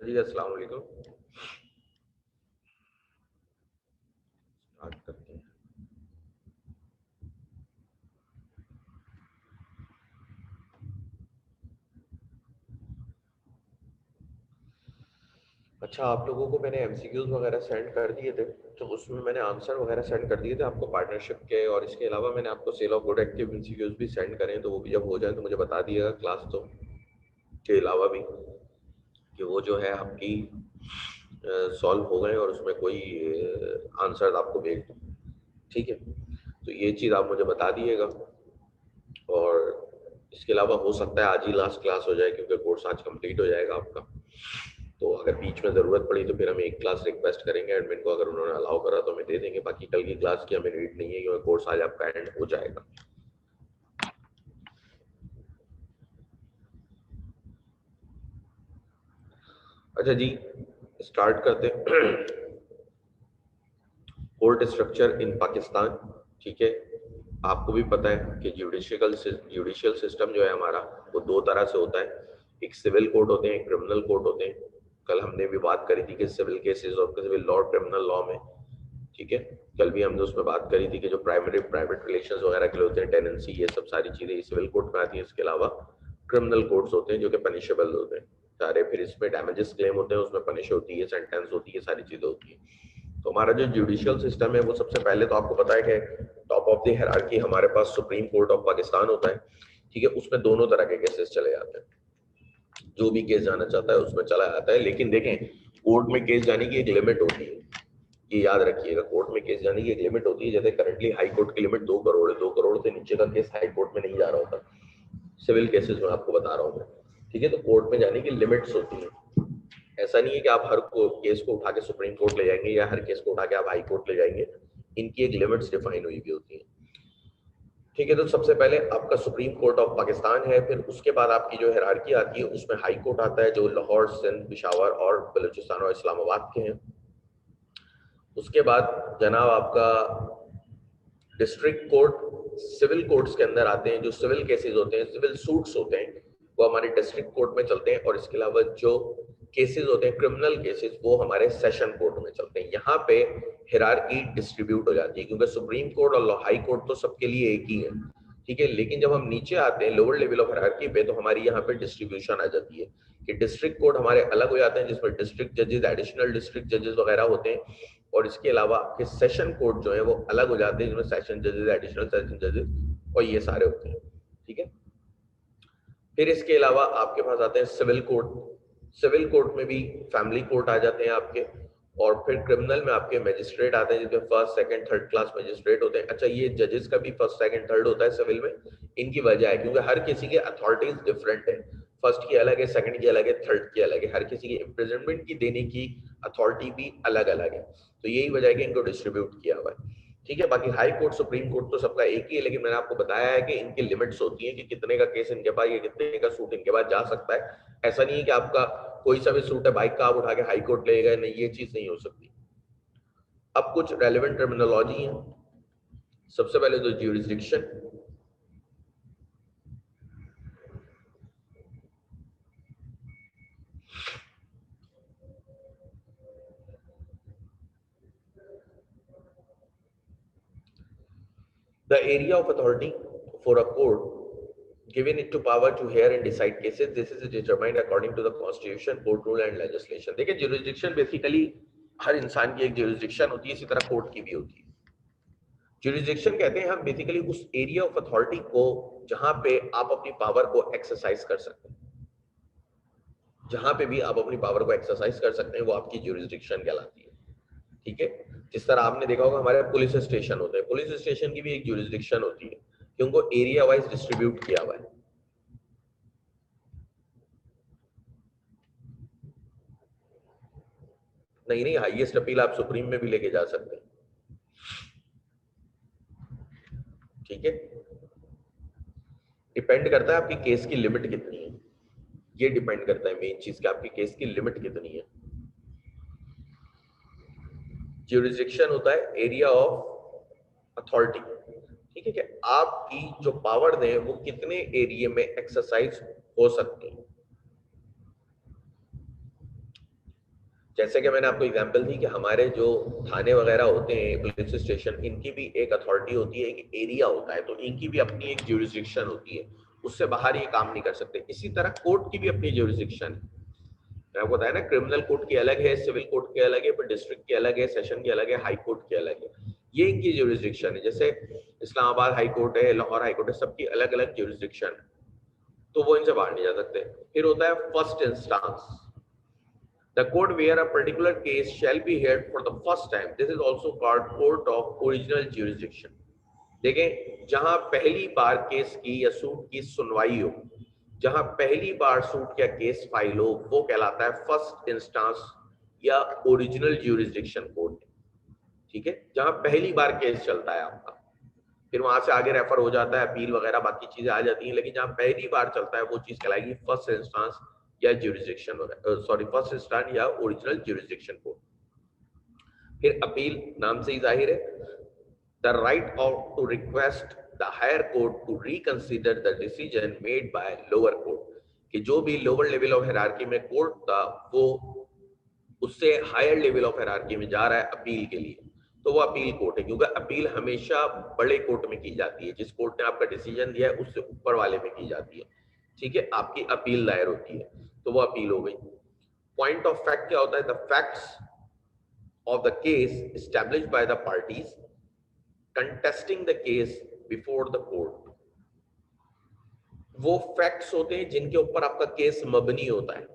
जी अस्सलाम वालेकुम। स्टार्ट करते हैं। अच्छा, आप लोगों को मैंने एमसीक्यूज वगैरह सेंड कर दिए थे, तो उसमें मैंने आंसर वगैरह सेंड कर दिए थे आपको पार्टनरशिप के, और इसके अलावा मैंने आपको cell of good active MCQs भी सेंड करें, तो वो भी जब हो जाए तो मुझे बता दिएगा क्लास तो के अलावा भी कि वो जो है आपकी सॉल्व हो गए और उसमें कोई आंसर आपको भेज दूँ। ठीक है, तो ये चीज़ आप मुझे बता दिएगा। और इसके अलावा हो सकता है आज ही लास्ट क्लास हो जाए, क्योंकि कोर्स आज कंप्लीट हो जाएगा आपका। तो अगर बीच में ज़रूरत पड़ी तो फिर हम एक क्लास रिक्वेस्ट करेंगे एडमिन को, अगर उन्होंने अलाउ करा तो हमें दे देंगे, बाकी कल की क्लास की हमें नीड नहीं है क्योंकि कोर्स आज आपका एंड हो जाएगा। अच्छा जी, स्टार्ट करते हैं। Court structure in Pakistan. ठीक है, आपको भी पता है कि जुडिशियल सिस्टम जो है हमारा, वो दो तरह से होता है। एक सिविल कोर्ट होते हैं, एक क्रिमिनल कोर्ट होते हैं। कल हमने भी बात करी थी कि सिविल केसेस और सिविल लॉ और क्रिमिनल लॉ में, ठीक है, कल भी हमने उसमें बात करी थी कि जो प्राइवेट रिलेशंस वगैरह के लिए होते हैं, टेनेंसी, ये सब सारी चीजें सिविल कोर्ट में आती हैं। इसके अलावा क्रिमिनल कोर्ट्स होते हैं जो कि पनिशेबल होते हैं सारे, फिर इसमें डैमेजेस क्लेम होते हैं, उसमें पनिश होती है, सेंटेंस होती है, सारी चीजें होती हैं। तो हमारा जो जुडिशियल सिस्टम है वो सबसे पहले तो आपको पता है कि टॉप ऑफ द हायरार्की हमारे पास सुप्रीम कोर्ट ऑफ पाकिस्तान होता है। ठीक है, उसमें दोनों तरह के केसेस चले जाते हैं, जो भी केस जाना चाहता है उसमें चला जाता है। लेकिन देखें, कोर्ट में केस जाने की एक लिमिट होती है, ये याद रखिएगा। कोर्ट में केस जाने की एक लिमिट होती है। जैसे करंटली हाई कोर्ट की लिमिट 2 करोड़ है, 2 करोड़ से नीचे का केस हाई कोर्ट में नहीं जा रहा होता, सिविल केसेस में आपको बता रहा हूँ मैं। ठीक है, तो कोर्ट में जाने की लिमिट्स होती है। ऐसा नहीं है कि आप हर केस को उठा के सुप्रीम कोर्ट ले जाएंगे या हर केस को उठा के आप हाई कोर्ट ले जाएंगे। इनकी एक लिमिट्स डिफाइन हुई भी होती है। ठीक है, तो सबसे पहले आपका सुप्रीम कोर्ट ऑफ पाकिस्तान है, फिर उसके बाद आपकी जो हायरार्की आती है उसमें हाई कोर्ट आता है, जो लाहौर, सिंध, पिशावर और बलूचिस्तान और इस्लामाबाद के हैं। उसके बाद जनाब आपका डिस्ट्रिक्ट कोर्ट सिविल कोर्ट्स के अंदर आते हैं। जो सिविल केसेस होते हैं, सिविल सूट्स होते हैं, वो हमारे डिस्ट्रिक्ट कोर्ट में चलते हैं। और इसके अलावा जो केसेस होते हैं, क्रिमिनल केसेस, वो हमारे सेशन कोर्ट में चलते हैं। यहाँ पे हिरार्की डिस्ट्रीब्यूट हो जाती है, क्योंकि सुप्रीम कोर्ट और हाई कोर्ट तो सबके लिए एक ही है। ठीक है, लेकिन जब हम नीचे आते हैं लोअर लेवल ऑफ हिरार्की पे, तो हमारी यहाँ पे डिस्ट्रीब्यूशन आ जाती है कि डिस्ट्रिक्ट कोर्ट हमारे अलग हो जाते हैं, जिसमें डिस्ट्रिक्ट जजेस, एडिशनल डिस्ट्रिक्ट जजेस वगैरह होते हैं। और इसके अलावा आपके सेशन कोर्ट जो है वो अलग हो जाते हैं, जिसमें सेशन जजेस, एडिशनल सेशन जजेस और ये सारे होते हैं। ठीक है, फिर इसके अलावा आपके पास आते हैं सिविल कोर्ट। सिविल कोर्ट में भी फैमिली कोर्ट आ जाते हैं आपके। और फिर क्रिमिनल में आपके मजिस्ट्रेट आते हैं, जिसमें first, second, third class magistrate होते हैं। अच्छा, ये जजेस का भी फर्स्ट, सेकंड, थर्ड होता है सिविल में। इनकी वजह है क्योंकि हर किसी के अथॉरिटीज डिफरेंट है। फर्स्ट की अलग है, सेकंड की अलग है, थर्ड की अलग है। हर किसी की इम्प्रिजनमेंट की देने की अथॉरिटी भी अलग अलग है। तो यही वजह है कि इनको डिस्ट्रीब्यूट किया हुआ है। ठीक है, बाकी हाई कोर्ट, सुप्रीम कोर्ट तो सबका एक ही है, लेकिन मैंने आपको बताया है कि इनकी लिमिट्स होती हैं कि कितने का केस इनके पास, ये कितने का सूट इनके पास जा सकता है। ऐसा नहीं है कि आपका कोई सा भी सूट है बाइक का आप उठा के हाई कोर्ट ले गए, नहीं, ये चीज नहीं हो सकती। अब कुछ रेलेवेंट टर्मिनोलॉजी है। सबसे पहले तो jurisdiction. The area of authority for a court given it to power to hear and decide cases. This is determined according to the constitution, court rule and legislation. देखिए, jurisdiction बेसिकली हर इंसान की एक jurisdiction होती है, इसी तरह court की भी होती है। jurisdiction कहते हैं हम बेसिकली उस एरिया ऑफ अथॉरिटी को जहां पे आप अपनी पावर को एक्सरसाइज कर सकते हैं। जहां पे भी आप अपनी पावर को एक्सरसाइज कर सकते हैं वो आपकी jurisdiction कहलाती है। ठीक है, जिस तरह आपने देखा होगा हमारे पुलिस स्टेशन होते हैं, पुलिस स्टेशन की भी एक jurisdiction होती है कि उनको एरिया वाइज डिस्ट्रीब्यूट किया हुआ है। नहीं नहीं, हाईएस्ट अपील आप सुप्रीम में भी लेके जा सकते हैं। ठीक है, डिपेंड करता है आपकी केस की लिमिट कितनी है। ये डिपेंड करता है मेन चीज कि आपकी केस की लिमिट कितनी है। ज्यूरिसडिक्शन होता है एरिया ऑफ अथॉरिटी। ठीक है, कि आपकी जो पावर है वो कितने एरिया में एक्सरसाइज हो सकती है। जैसे कि मैंने आपको एग्जांपल दी कि हमारे जो थाने वगैरह होते हैं, पुलिस स्टेशन, इनकी भी एक अथॉरिटी होती है, एक एरिया होता है, तो इनकी भी अपनी एक ज्यूरिसडिक्शन होती है, उससे बाहर ये काम नहीं कर सकते। इसी तरह कोर्ट की भी अपनी ज्यूरिसडिक्शन है। मैंने आपको बताया ना, क्रिमिनल कोर्ट की अलग है, सिविल कोर्ट की अलग है, फिर डिस्ट्रिक्ट की अलग है, सेशन की अलग है, हाई कोर्ट की अलग है। ये इनकी ज्यूरिसडिक्शन है। जैसे इस्लामाबाद हाई कोर्ट है, लाहौर हाई कोर्ट है, सबकी अलग अलग ज्यूरिसडिक्शन है, तो वो इनसे बाहर नहीं जा सकते। फिर होता है first instance, the court where a particular case shall be heard for the first time. This is also called court of original jurisdiction. देखें, जहां पहली बार केस की या सूट की सुनवाई हो, जहां पहली बार सूट या केस फाइल हो, वो कहलाता है फर्स्ट इंस्टांस या ओरिजिनल ज्यूरिसडिक्शन कोर्ट। ठीक है, जहां पहली बार केस चलता है आपका, फिर वहां से आगे रेफर हो जाता है, अपील वगैरह बाकी चीजें आ जाती हैं, लेकिन जहां पहली बार चलता है वो चीज कहलाएगी फर्स्ट इंस्टांस या ज्यूरिसडिक्शन वगैरह, सॉरी फर्स्ट इंस्टांस या ओरिजिनल ज्यूरिसडिक्शन कोर्ट। फिर अपील, नाम से ही जाहिर है, the right of to request the higher court to reconsider the decision made by lower court, कि जो भी लोअर लेवल ऑफ हायरार्की में कोर्ट था, वो उससे हायर लेवल ऑफ हायरार्की में जा रहा है अपील के लिए, तो वो अपील कोर्ट है। क्योंकि अपील हमेशा बड़े कोर्ट में की जाती है, जिस कोर्ट ने आपका डिसीजन दिया है उससे ऊपर वाले में की जाती है। ठीक है, आपकी अपील दायर होती है, तो वो अपील हो गई। पॉइंट ऑफ फैक्ट क्या होता है? The facts of the case established by the parties contesting the case before the court. वो फैक्ट्स होते हैं जिनके ऊपर आपका केस मबनी होता है।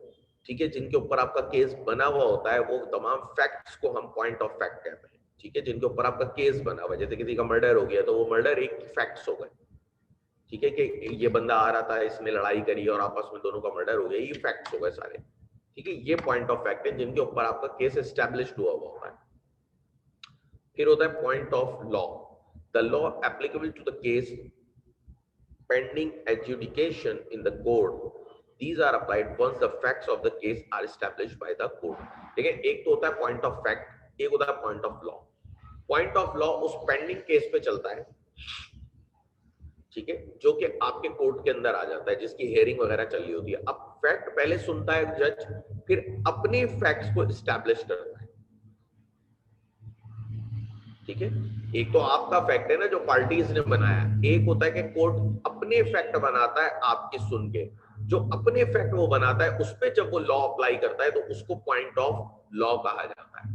ठीक है, जिनके ऊपर आपका केस बना हुआ होता है, वो तमाम फैक्ट्स को हम पॉइंट ऑफ फैक्ट कहते हैं। ठीक है, जिनके ऊपर आपका केस बना हुआ है, जैसे किसी का मर्डर हो गया तो वो मर्डर एक फैक्ट्स हो गए। ठीक है, कि ये बंदा आ रहा था, इसने लड़ाई करी और आपस में दोनों का मर्डर हो गया, ये फैक्ट्स हो गए सारे। ठीक है, ये पॉइंट ऑफ फैक्ट है जिनके ऊपर आपका केस एस्टैब्लिश्ड हुआ होता है। फिर होता है point of law, the law applicable to the case pending adjudication in the court. These are applied once the facts of the case are established by the court. देखिए, एक तो होता है पॉइंट ऑफ फैक्ट, एक होता है point of law. Point of law उस pending case पे चलता है, ठीक है, जो कि आपके कोर्ट के अंदर आ जाता है, जिसकी हियरिंग वगैरह चल रही होती है। अब फैक्ट पहले सुनता है जज, फिर अपने फैक्ट्स को एस्टैब्लिश करता है। ठीक है, एक तो आपका फैक्ट है ना जो पार्टीज ने बनाया, एक होता है कि कोर्ट अपने फैक्ट बनाता है आपके सुन के। जो अपने फैक्ट वो बनाता है, उस पे जब वो लॉ अप्लाई करता है तो उसको पॉइंट ऑफ लॉ कहा जाता है।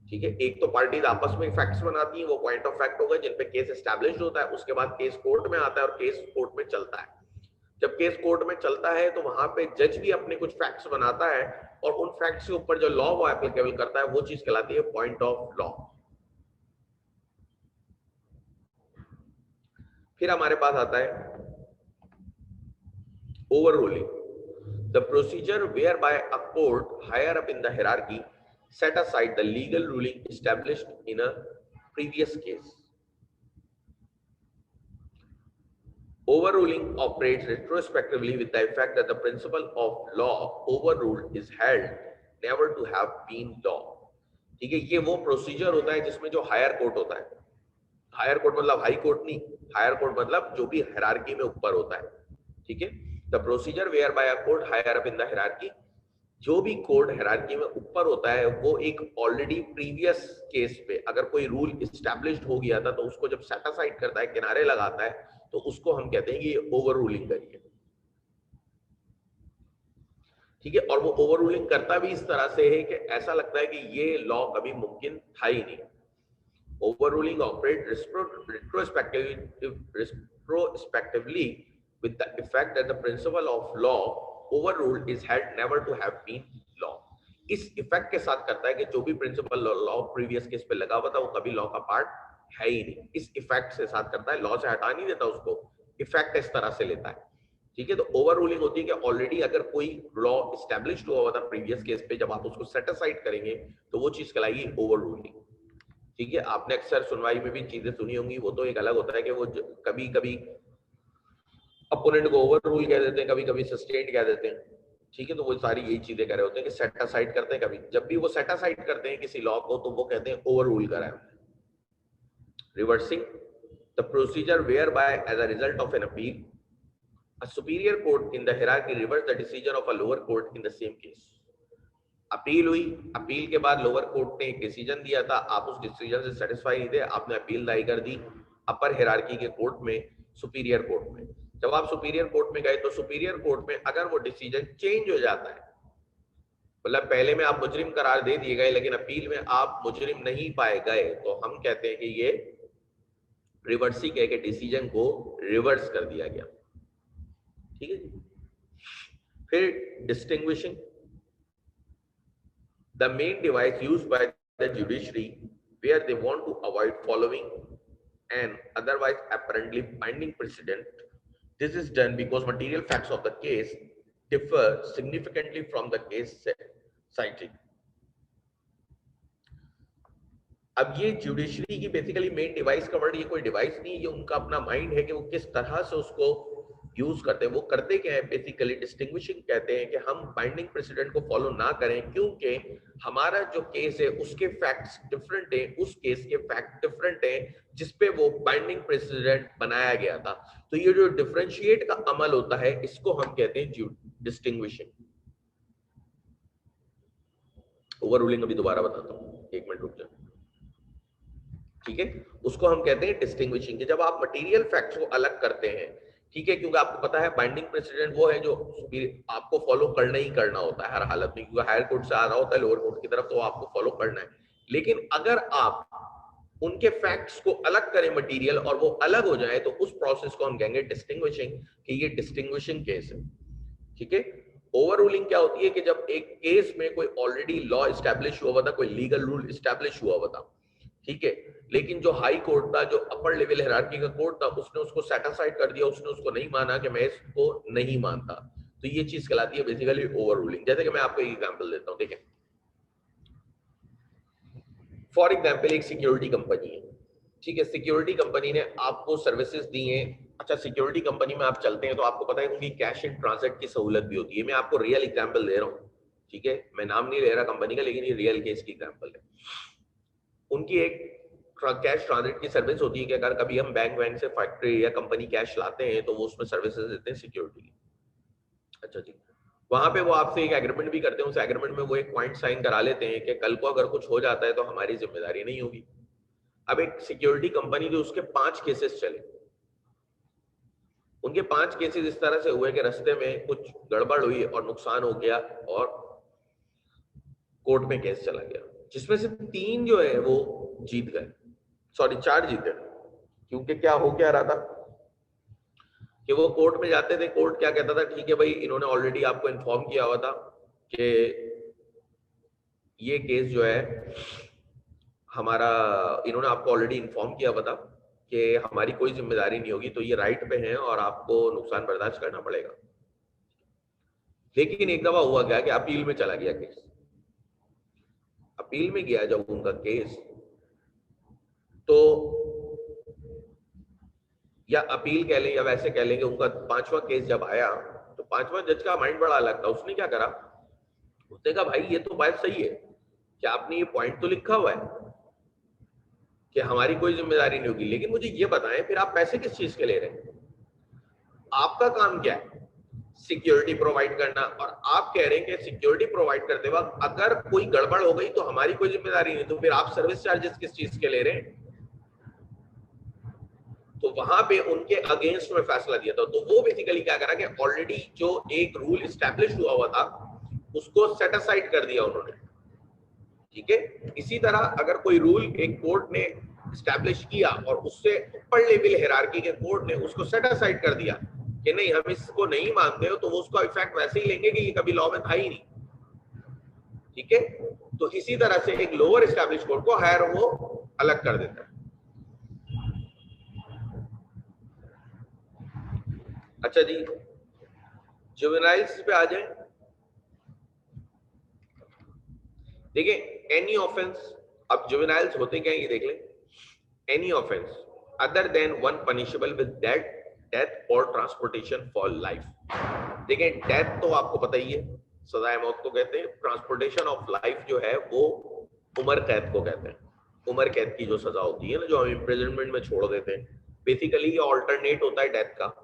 ठीक है, एक तो पार्टीज आपस में फैक्ट्स बनाती हैं, वो पॉइंट ऑफ फैक्ट हो गए जिन पे केस एस्टैब्लिश्ड होता है। उसके बाद केस कोर्ट में आता है और केस कोर्ट में चलता है। जब केस कोर्ट में चलता है तो वहां पे जज भी अपने कुछ फैक्ट्स बनाता है, और उन फैक्ट्स के ऊपर जो लॉ वो एप्लीकेबल करता है, वो चीज कहलाती है पॉइंट ऑफ लॉ। फिर हमारे पास आता है overruling, the procedure whereby a court higher up in the hierarchy set aside the legal ruling established in a previous case. Overruling operates retrospectively with the effect that the principle of law overruled is held never to have been law. ठीक है, ये वो procedure होता है जिसमें जो higher court होता है, हायर कोर्ट मतलब हाई कोर्ट नहीं, हायर कोर्ट मतलब जो भी हायरार्की में ऊपर होता है। ठीक है, the procedure whereby a court higher up in the hierarchy, जो भी कोर्ट हायरार्की में ऊपर होता है, वो एक ऑलरेडी प्रीवियस केस पे अगर कोई रूल एस्टैब्लिश्ड हो गया था तो उसको जब सेटिसाइड करता है, किनारे लगाता है, तो उसको हम कहते हैं कि ये ओवर रूलिंग करी है। ठीक है, और वो ओवर रूलिंग करता भी इस तरह से है कि ऐसा लगता है कि ये लॉ कभी मुमकिन था ही नहीं। Overruling operates retrospectively with the effect that the principle of law overruled is held never to have been law. इस इफेक्ट के साथ करता है कि जो भी प्रिंसिपल लॉ प्रीवियस केस पे लगा हुआ था वो कभी लॉ का पार्ट है ही नहीं। इस इफेक्ट से साथ करता है, लॉ से हटा नहीं देता उसको, इफेक्ट इस तरह से लेता है। ठीक है, तो ओवर रूलिंग होती है कि ऑलरेडी अगर कोई लॉ एस्टैब्लिश्ड हुआ था प्रीवियस केस पे, जब आप उसको सेटिसाइड करेंगे तो वो चीज कहलाएगी ओवर रूलिंग। ठीक है, आपने अक्सर सुनवाई में भी चीजें सुनी होंगी, वो तो एक अलग होता है कि वो कभी कभी अपोनेंट को ओवर रूल कह देते हैं, कभी कभी सस्टेन्ड कह देते हैं। ठीक है, तो वो सारी यही चीजें कह रहे होते हैं कि सेट असाइड करते हैं। कभी जब भी वो सेट असाइड करते हैं किसी लॉ को, तो वो कहते हैं ओवर रूल करा है। Reversing the procedure whereby as a result of an appeal a superior court in the hierarchy reversed the decision of a lower court in the same case. Appeal हुई, appeal के बाद lower court ने एक decision दिया था, आप उस decision से सेटिस्फाई नहीं थे, आपने अपील दायर कर दी अपर हिरार्की के कोर्ट में, सुपीरियर कोर्ट में। जब आप सुपीरियर कोर्ट में गए तो सुपीरियर कोर्ट में अगर वो डिसीजन चेंज हो जाता है, मतलब पहले में आप मुजरिम करार दे दिए गए लेकिन अपील में आप मुजरिम नहीं पाए गए, तो हम कहते हैं कि ये रिवर्सी कह के डिसीजन को रिवर्स कर दिया गया। ठीक है जी। फिर distinguishing, the main device used by the judiciary where they want to avoid following an otherwise apparently binding precedent. This is done because material facts of the case differ significantly from the case cited. अब ये judiciary की basically main device का word, ये कोई device नहीं है, ये उनका अपना माइंड है कि वो किस तरह से उसको यूज करते हैं। वो करते क्या है, बेसिकली डिस्टिंग्विशिंग कहते हैं कि हम बाइंडिंग प्रेसिडेंट को फॉलो ना करें क्योंकि हमारा जो केस है उसके फैक्ट्स डिफरेंट हैं, उस केस के फैक्ट डिफरेंट हैं जिसपे वो बाइंडिंग प्रेसिडेंट बनाया गया था। तो ये जो डिफरेंशिएट का अमल होता है इसको हम कहते हैं डिस्टिंग्विशिंग। ओवर रूलिंग अभी दोबारा बताता हूँ, एक मिनट रुक जाओ। ठीक है, उसको हम कहते हैं डिस्टिंग्विशिंग। कि जब आप मटेरियल फैक्ट्स को अलग करते हैं, ठीक है, क्योंकि आपको पता है बाइंडिंग प्रेसिडेंट वो है जो आपको फॉलो करना ही करना होता है हर हालत में, क्योंकि हायर कोर्ट से आ रहा होता है लोअर कोर्ट की तरफ, तो आपको फॉलो करना है। लेकिन अगर आप उनके फैक्ट्स को अलग करें मटेरियल और वो अलग हो जाए तो उस प्रोसेस को हम कहेंगे डिस्टिंग्विशिंग, कि ये डिस्टिंग्विशिंग केस है। ठीक है, ओवर रूलिंग क्या होती है कि जब एक केस में कोई ऑलरेडी लॉ इस्टेब्लिश हुआ था, कोई लीगल रूल इस्टेब्लिश हुआ था, ठीक है, लेकिन जो हाई कोर्ट था, जो अपर लेवल हायरार्की का कोर्ट था, उसने उसको सेट असाइड कर दिया, उसने उसको नहीं माना कि मैं इसको नहीं मानता, तो ये चीज कहलाती है बेसिकली ओवर रूलिंग। जैसे कि मैं आपको एक एग्जांपल देता हूं, देखें, फॉर एग्जांपल एक सिक्योरिटी कंपनी है, ठीक है, सिक्योरिटी कंपनी ने आपको सर्विसेज दी हैं। अच्छा, सिक्योरिटी कंपनी में आप चलते हैं तो आपको पता है उनकी कैश इन ट्रांजैक्ट की सहूलत भी होती है। मैं आपको रियल एग्जांपल दे रहा हूं, ठीक है, मैं नाम नहीं ले रहा कंपनी का, लेकिन ये रियल केस की एग्जांपल है। उनकी एक कैश ट्रांजिट की सर्विस होती है कि अगर कभी हम बैंक से फैक्ट्री या कंपनी कैश लाते हैं तो वो उसमें सर्विसेज देते हैं सिक्योरिटी की। अच्छा जी, वहां पे वो आपसे एक एग्रीमेंट भी करते हैं, उस एग्रीमेंट में वो एक पॉइंट साइन करा लेते हैं कि कल को अगर कुछ हो जाता है तो हमारी जिम्मेदारी नहीं होगी। अब एक सिक्योरिटी कंपनी जो उसके 5 केसेस चले, उनके 5 केसेस इस तरह से हुए कि रास्ते में कुछ गड़बड़ हुई और नुकसान हो गया और कोर्ट में केस चला गया, जिसमें से 3 जो है वो जीत गए, सॉरी 4 जीते। क्योंकि क्या हो क्या रहा था कि वो कोर्ट में जाते थे, कोर्ट क्या कहता था, ठीक है भाई, इन्होंने ऑलरेडी आपको इन्फॉर्म किया हुआ था कि ये केस जो है हमारा, इन्होंने आपको ऑलरेडी इन्फॉर्म किया हुआ था कि हमारी कोई जिम्मेदारी नहीं होगी, तो ये राइट पे हैं और आपको नुकसान बर्दाश्त करना पड़ेगा। लेकिन एक दफा हुआ क्या कि अपील में चला गया केस। अपील में गया जब उनका केस, तो या अपील कह लें या वैसे कह लें कि उनका 5वां केस जब आया तो 5वां जज का माइंड बड़ा अलग था। उसने क्या करा, उसने कहा भाई ये तो बात सही है कि आपने ये पॉइंट तो लिखा हुआ है कि हमारी कोई जिम्मेदारी नहीं होगी, लेकिन मुझे ये बताएं फिर आप पैसे किस चीज के ले रहे हैं? आपका काम क्या है? सिक्योरिटी प्रोवाइड करना, और आप कह रहे हैं कि सिक्योरिटी प्रोवाइड करते वक्त अगर कोई गड़बड़ हो गई तो हमारी कोई जिम्मेदारी नहीं, तो फिर आप सर्विस चार्जेस किस चीज के ले रहे हैं? तो वहां पे उनके अगेंस्ट में फैसला दिया था। तो वो बेसिकली क्या करा कि ऑलरेडी जो एक रूल इस्टेब्लिश हुआ था उसको सेट असाइड कर दिया उन्होंने। ठीक है, इसी तरह अगर कोई रूल एक कोर्ट ने इस्टेब्लिश किया और उससे ऊपर लेवल हायरार्की के कोर्ट ने उसको सेट असाइड कर दिया कि नहीं हम इसको नहीं मानते हो, तो वो उसका इफेक्ट वैसे ही लेंगे कि ये कभी लॉ में था ही नहीं। ठीक है, तो इसी तरह से एक लोअर इस्टेब्लिश कोर्ट को हायर वो अलग कर देता है। अच्छा जी, जुवेनाइल्स पे आ जाए। देखिए, एनी ऑफेंस, अब जुवेनाइल्स होते क्या है ये देख लें। Any offence other than one punishable with death और ट्रांसपोर्टेशन फॉर लाइफ। देखिए, डेथ तो आपको पता ही है, सजाए मौत को कहते हैं। ट्रांसपोर्टेशन ऑफ लाइफ जो है वो उम्र कैद को कहते हैं। उम्र कैद की जो सजा होती है ना, जो हम इम्प्रिजनमेंट में छोड़ देते हैं, बेसिकली ये ऑल्टरनेट होता है डेथ का।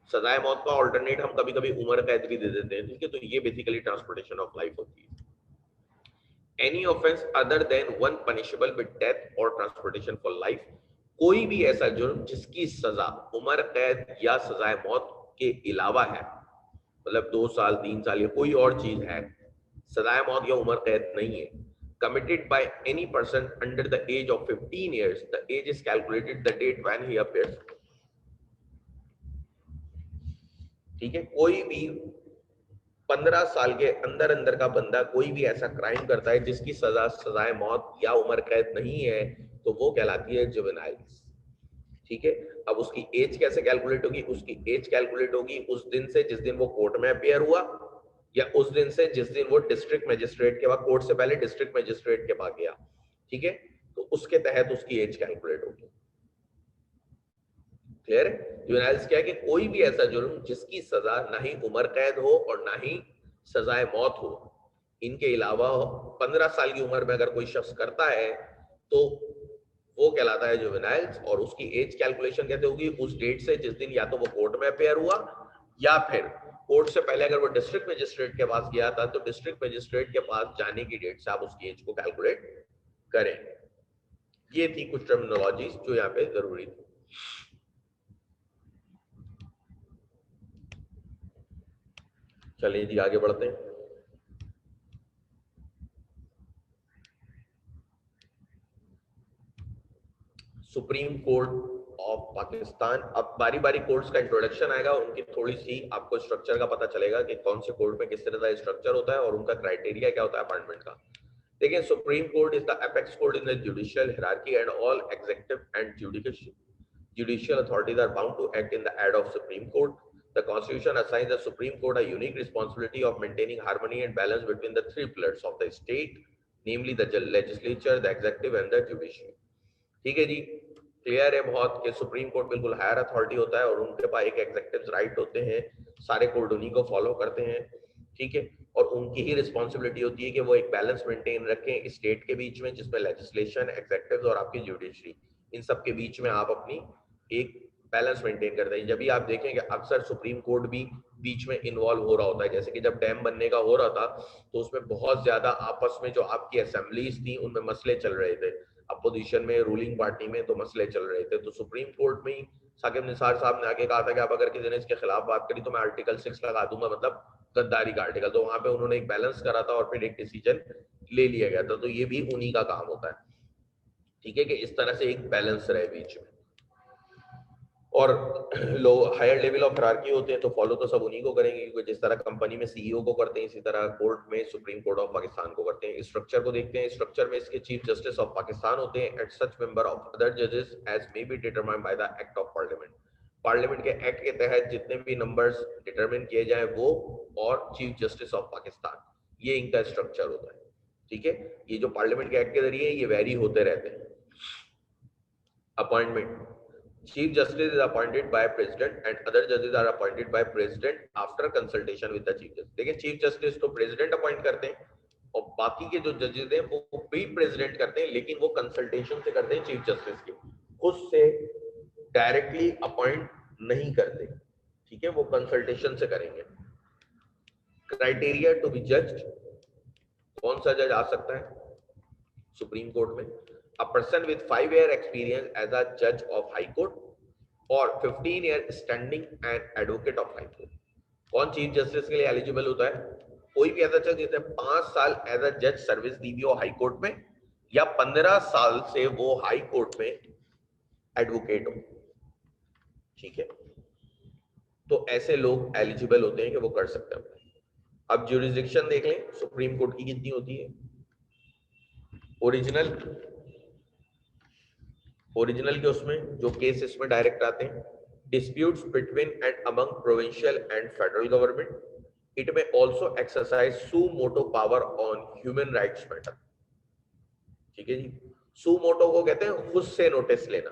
सजाए मौत का ऑल्टरनेट हम कभी कभी उम्र कैद भी दे देते हैं। ठीक है, तो ये बेसिकली ट्रांसपोर्टेशन ऑफ लाइफ होती है। Any offence other than one punishable with death और ट्रांसपोर्टेशन फॉर लाइफ, कोई भी ऐसा जुर्म जिसकी सजा उम्र कैद या सजाए मौत के अलावा है, मतलब 2 साल 3 साल या कोई और चीज है, सजाए मौत या उम्र कैद नहीं है, committed by any person under the age of 15 years, the age is calculated the date when he appears. ठीक है, कोई भी 15 साल के अंदर अंदर का बंदा कोई भी ऐसा क्राइम करता है जिसकी सजा सजाए मौत या उम्र कैद नहीं है, तो वो कहलाती है जुवेनाइल्स। ठीक है, अब उसकी एज कैसे कैलकुलेट होगी? उसकी एज कैलकुलेट होगी उस दिन से जिस दिन वो कोर्ट में अपियर हुआ, या उस दिन से जिस दिन वो डिस्ट्रिक्ट मजिस्ट्रेट के बाद, कोर्ट से पहले डिस्ट्रिक्ट मजिस्ट्रेट के पास गया। ठीक है, तो उसके तहत उसकी एज कैलकुलेट होगी। क्लियर है? जुवेनाइल्स क्या है कि कोई भी ऐसा जुर्म जिसकी सजा ना ही उम्र कैद हो और ना ही सजाए मौत हो, इनके अलावा 15 साल की उम्र में अगर कोई शख्स करता है तो वो कहलाता है जुवेनाइल्स, और उसकी एज कैलकुलेशन कैसे होगी? उस डेट से जिस दिन या तो वो कोर्ट में अपेयर हुआ, या फिर कोर्ट से पहले अगर वो डिस्ट्रिक्ट मजिस्ट्रेट के पास गया था तो डिस्ट्रिक्ट मजिस्ट्रेट के पास जाने की डेट से आप उसकी एज को कैलकुलेट करें। ये थी कुछ टर्मिनोलॉजीज जो यहाँ पे जरूरी थी। चलिए जी आगे बढ़ते हैं। Supreme court of Pakistan. अब बारी बारी कोर्ट्स का इंट्रोडक्शन आएगा, उनकी थोड़ी सी आपको स्ट्रक्चर का पता चलेगा कि कौन से कोर्ट में किस तरह का स्ट्रक्चर होता है और उनका क्राइटेरिया क्या होता है अपॉइंटमेंट का। देखिए, supreme court is the apex court in the judicial hierarchy and all executive and judicial authorities are bound to act in the aid of Supreme Court. The Constitution assigns the Supreme Court a unique responsibility of maintaining harmony and balance between the three pillars of the state, namely the legislature, the executive and the judiciary. ठीक है जी, clear है बहुत कि supreme court बिल्कुल higher authority होता है और उनके पास एक एग्जीक्यूटिव राइट होते हैं, सारे कोर्ट उन्हीं को फॉलो करते हैं। ठीक है, और उनकी ही रिस्पॉन्सिबिलिटी होती है कि वो एक बैलेंस मेंटेन रखें स्टेट के बीच में, जिसमें लेजिस्लेशन, एग्जीक्यूटिव और आपकी जुडिशरी, इन सब के बीच में आप अपनी एक बैलेंस मेंटेन करते हैं। जब भी आप देखेंगे अक्सर सुप्रीम कोर्ट भी बीच में इन्वॉल्व हो रहा होता है, जैसे कि जब डैम बनने का हो रहा था तो उसमें बहुत ज्यादा आपस में जो आपकी असेंबलीज थी उनमें मसले चल रहे थे, अपोजिशन में, रूलिंग पार्टी में, तो मसले चल रहे थे। तो सुप्रीम कोर्ट में ही साकिब निसार साहब ने आके कहा था कि आप अगर किसी ने इसके खिलाफ बात करी तो मैं आर्टिकल 6 लगा दूंगा, मतलब गद्दारी का आर्टिकल। तो वहां पे उन्होंने एक बैलेंस करा था और फिर एक डिसीजन ले लिया गया था। तो ये भी उन्हीं का काम होता है, ठीक है, कि इस तरह से एक बैलेंस रहे बीच में। और low higher level of hierarchy होते हैं तो फॉलो तो सब उन्हीं को करेंगे, क्योंकि जिस तरह कंपनी में सीईओ को करते हैं इसी तरह कोर्ट में सुप्रीम कोर्ट ऑफ पाकिस्तान को करते हैं। स्ट्रक्चर को देखते हैं। स्ट्रक्चर में इसके चीफ जस्टिस ऑफ पाकिस्तान होते हैं and such member of other जजेस as may be determined by the act of parliament. Parliament के एक्ट के तहत जितने भी नंबर्स डिटरमिन किए जाए वो, और चीफ जस्टिस ऑफ पाकिस्तान, ये इनका स्ट्रक्चर होता है। ठीक है, ये जो पार्लियामेंट के एक्ट के जरिए ये वेरी होते रहते हैं। Appointment, Chief Justice is appointed by President and other judges are appointed by President after consultation with the Chief Justice। देखिए, Chief Justice तो President अपॉइंट करते हैं और बाकी के जो जजेस हैं वो भी President करते हैं, लेकिन वो कंसल्टेशन से करते हैं Chief Justice के, खुद से डायरेक्टली अपॉइंट नहीं करते। ठीक है, वो कंसल्टेशन से करेंगे। क्राइटेरिया टू बी जज्ड, कौन सा जज आ सकता है सुप्रीम कोर्ट में? A person with 5-year experience as a judge of high court or 15-year standing and advocate of high court। कौन चीफ जस्टिस के लिए एलिजिबल होता है? कोई भी ऐसा जज जिसने 5 साल एज अ जज सर्विस दी हो हाई कोर्ट में, या 15 साल से वो हाई कोर्ट में एडवोकेट हो। ठीक है, तो ऐसे लोग एलिजिबल होते हैं कि वो कर सकते हैं। अब ज्यूरिसडिक्शन देख लें सुप्रीम कोर्ट की कितनी होती है। ओरिजिनल के उसमें जो केस इसमें डायरेक्ट आते हैं, disputes between and among provincial and federal government, it may also exercise suo motu power on human rights matter. ठीक है जी, सू मोटो को कहते हैं खुद से नोटिस लेना,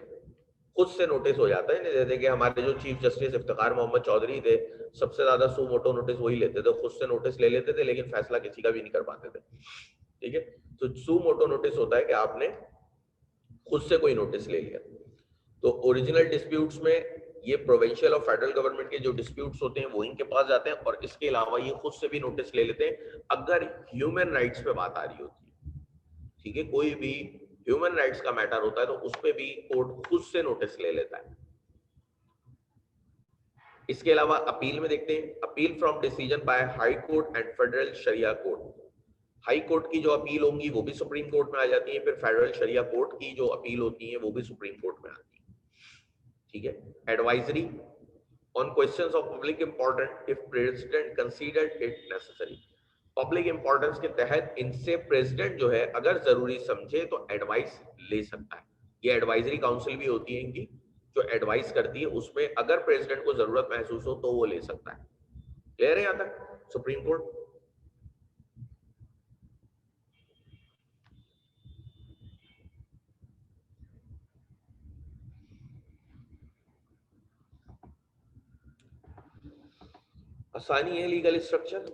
खुद से नोटिस हो जाता है। जैसे कि हमारे जो चीफ जस्टिस इफ्तिखार मोहम्मद चौधरी थे, सबसे ज्यादा सू मोटो नोटिस वही लेते थे, खुद से नोटिस ले लेते थे, लेकिन फैसला किसी का भी नहीं कर पाते थे। ठीक है, तो सू मोटो नोटिस होता है कि आपने खुद से कोई नोटिस ले लिया। तो ओरिजिनल डिस्प्यूट्स में ये प्रोविंशियल और फेडरल गवर्नमेंट के जो डिस्प्यूट्स होते हैं वो इनके पास जाते हैं, और इसके अलावा ये खुद से भी नोटिस ले लेते हैं अगर ह्यूमन राइट्स पे बात आ रही होती है। ठीक है, कोई भी ह्यूमन राइट्स का मैटर होता है तो उस पे भी कोर्ट खुद से नोटिस ले लेता है। इसके अलावा अपील में देखते हैं, appeal from decision by high court and federal Sharia court. High court की जो अपील होंगी वो भी सुप्रीम कोर्ट में आ जाती है, फिर फेडरल शरिया कोर्ट की जो अपील होती है वो भी सुप्रीम कोर्ट में आती है। ठीक है, advisory on questions of public important if president considered it necessary. Public importance के तहत इनसे प्रेसिडेंट जो है अगर जरूरी समझे तो एडवाइस ले सकता है। ये एडवाइजरी काउंसिल भी होती है इनकी, जो एडवाइस करती है, उसमें अगर प्रेसिडेंट को जरूरत महसूस हो तो वो ले सकता है। क्लियर है यहां तक? सुप्रीम कोर्ट आसानी है, लीगल स्ट्रक्चर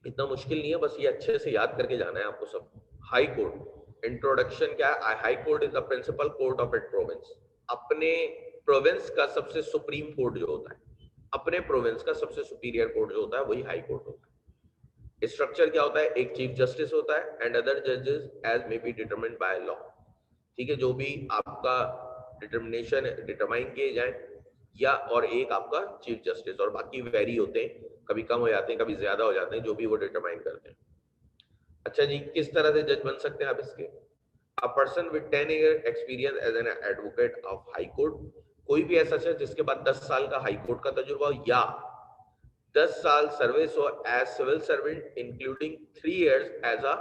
इतना मुश्किल नहीं है, बस ये अच्छे से याद करके जाना है आपको सब। हाई कोर्ट इंट्रोडक्शन क्या है? High court is the principal court of it province. अपने प्रोविंस का सबसे सुप्रीम कोर्ट जो होता है, अपने प्रोविंस का सबसे सुपीरियर कोर्ट जो होता है वही हाई कोर्ट होता है। स्ट्रक्चर क्या होता है? एक चीफ जस्टिस होता है एंड अदर जजेस as may be determined by law. ठीक है, जो भी आपका डिटरमाइन किए जाए, या और एक आपका चीफ जस्टिस, और बाकी वेरी होते हैं, कभी कम हो जाते हैं कभी ज्यादा हो जाते हैं, जो भी वो डिटरमाइन करते हैं। अच्छा जी, किस तरह से जज बन सकते हैं आप इसके? A person with 10 year experience as an advocate of high court. कोई भी ऐसा है जिसके बाद 10 साल का हाई कोर्ट का तजुर्बा हो, या 10 साल सर्विस हो as civil servant including 3 years as a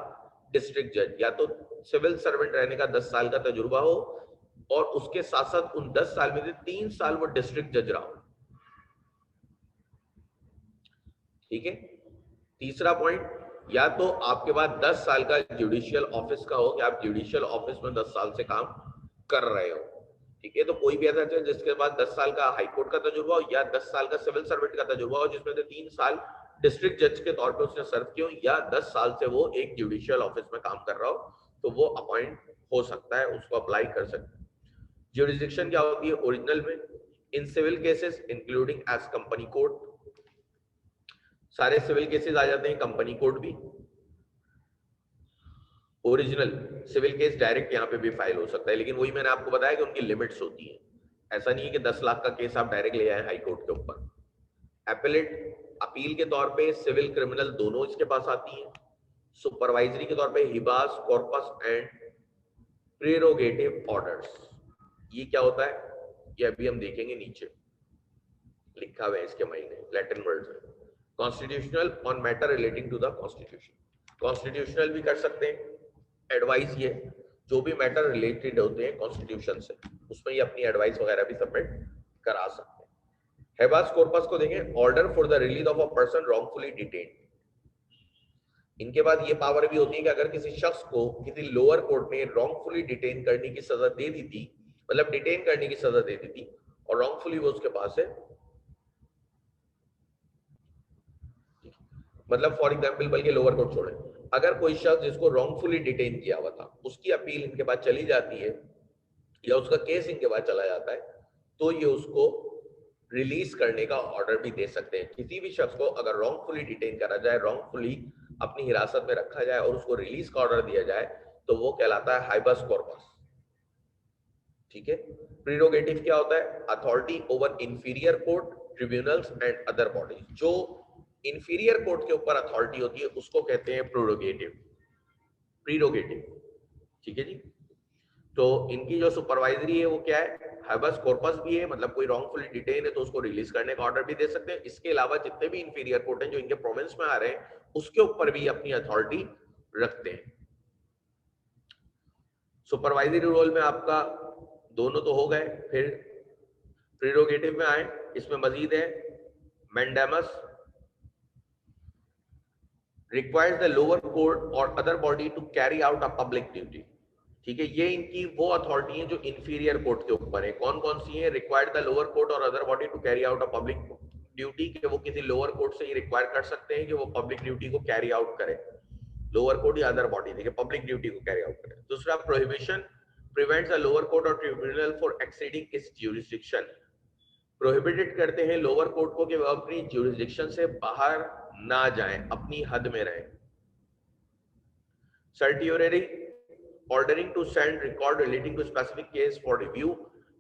district जज। या तो सिविल सर्वेंट रहने का 10 साल का तजुर्बा हो और उसके साथ साथ उन 10 साल में से 3 साल वो डिस्ट्रिक्ट जज रहा हो। ठीक है, तीसरा पॉइंट, या तो आपके पास 10 साल का जुडिशियल ऑफिस का हो कि आप जुडिशियल ऑफिस में 10 साल से काम कर रहे हो। ठीक है, तो कोई भी ऐसा है जिसके पास 10 साल का हाई कोर्ट का तजुर्बा हो, या 10 साल का सिविल सर्वेंट का तजुर्बा हो जिसमें से 3 साल डिस्ट्रिक्ट जज के तौर पे उसने सर्व किया हो, या 10 साल से वो एक जुडिशियल ऑफिस में काम कर रहा हो, तो वो अपॉइंट हो सकता है, उसको अप्लाई कर सकते हैं। ज्यूरिसडिक्शन क्या होती है ओरिजिनल में? In civil cases including as company court. सारे सिविल केसेस आ जाते हैं, कंपनी कोर्ट भी। ओरिजिनल सिविल केस डायरेक्ट यहाँ पे भी फाइल हो सकता है, लेकिन वही मैंने आपको बताया कि उनकी लिमिट्स होती है। ऐसा नहीं है कि 10 लाख का केस आप डायरेक्ट ले आए हाई कोर्ट के ऊपर। एपेलेट अपील के तौर पे सिविल क्रिमिनल दोनों इसके पास आती है। सुपरवाइजरी के तौर पे हिबास कॉर्पस एंड प्रेरोगेटिव ऑर्डर्स। ये क्या होता है ये अभी हम देखेंगे, नीचे लिखा हुआ है इसके महीने लैटिन वर्ड्स में। Constitutional on matter relating to the constitution. Constitutional भी कर सकते हैं एडवाइस, ये जो भी मैटर रिलेटेड होते हैं कॉन्स्टिट्यूशन से उसमें ये अपनी एडवाइस वगैरह भी सबमिट करा सकते हैं। हेबास कॉर्पस को देखें, order for the release of a person wrongfully detained. इनके बाद ये पावर भी होती है कि अगर किसी शख्स को किसी लोअर कोर्ट ने रॉन्गफुली डिटेन करने की सजा दे दी थी, मतलब डिटेन करने की सजा दे दी थी और रॉन्गफुली वो उसके पास है, मतलब फॉर एग्जांपल बल्कि लोअर कोर्ट छोड़े, अगर कोई शख्स जिसको रॉन्गफुली डिटेन किया हुआ था उसकी अपील इनके पास चली जाती है या उसका केस इनके पास चला जाता है, तो ये उसको रिलीज करने का ऑर्डर भी दे सकते हैं। किसी भी शख्स को अगर रॉन्गफुली डिटेन करा जाए, रॉन्गफुली अपनी हिरासत में रखा जाए और उसको रिलीज का ऑर्डर दिया जाए, तो वो कहलाता है हाइबस कॉर्पस। ठीक है, प्रीरोगेटिव क्या होता है? Authority over inferior court, tribunals and other bodies. जो इंफीरियर कोर्ट के ऊपर अथॉरिटी होती है उसको कहते हैं प्रीरोगेटिव। प्रीरोगेटिव, ठीक है जी। तो इनकी जो सुपरवाइजरी है वो क्या है? हाइबस कॉर्पस भी है, मतलब कोई रॉन्गफुली डिटेन है तो उसको रिलीज करने का ऑर्डर भी दे सकते हैं। इसके अलावा जितने भी इंफीरियर कोर्ट हैं जो इनके प्रोविंस में आ रहे हैं उसके ऊपर भी अपनी अथॉरिटी रखते हैं। सुपरवाइजरी रोल में आपका दोनों तो हो गए, फिर प्रीरोगेटिव में आए, इसमें मजीद है mandamus requires the lower court और other body to carry out a public duty. ठीक है, ये इनकी वो अथॉरिटी है जो इंफीरियर कोर्ट के ऊपर है। कौन कौन सी है? रिक्वायर्ड द लोअर कोर्ट और other body to carry out a public duty, कि वो किसी लोअर कोर्ट से ही रिक्वायर कर सकते हैं कि वो पब्लिक ड्यूटी को कैरी आउट करे, लोअर कोर्ट या अदर बॉडी देखिए पब्लिक ड्यूटी को कैरी आउट करे। दूसरा, prohibition prevents the lower court और tribunal for exceeding its jurisdiction. Prohibited करते हैं लोअर कोर्ट को कि वह अपनी ज्यूरिसडिक्शन से बाहर ना जाएं, अपनी हद में रहें। Certiorari ordering to send record relating to specific case for review,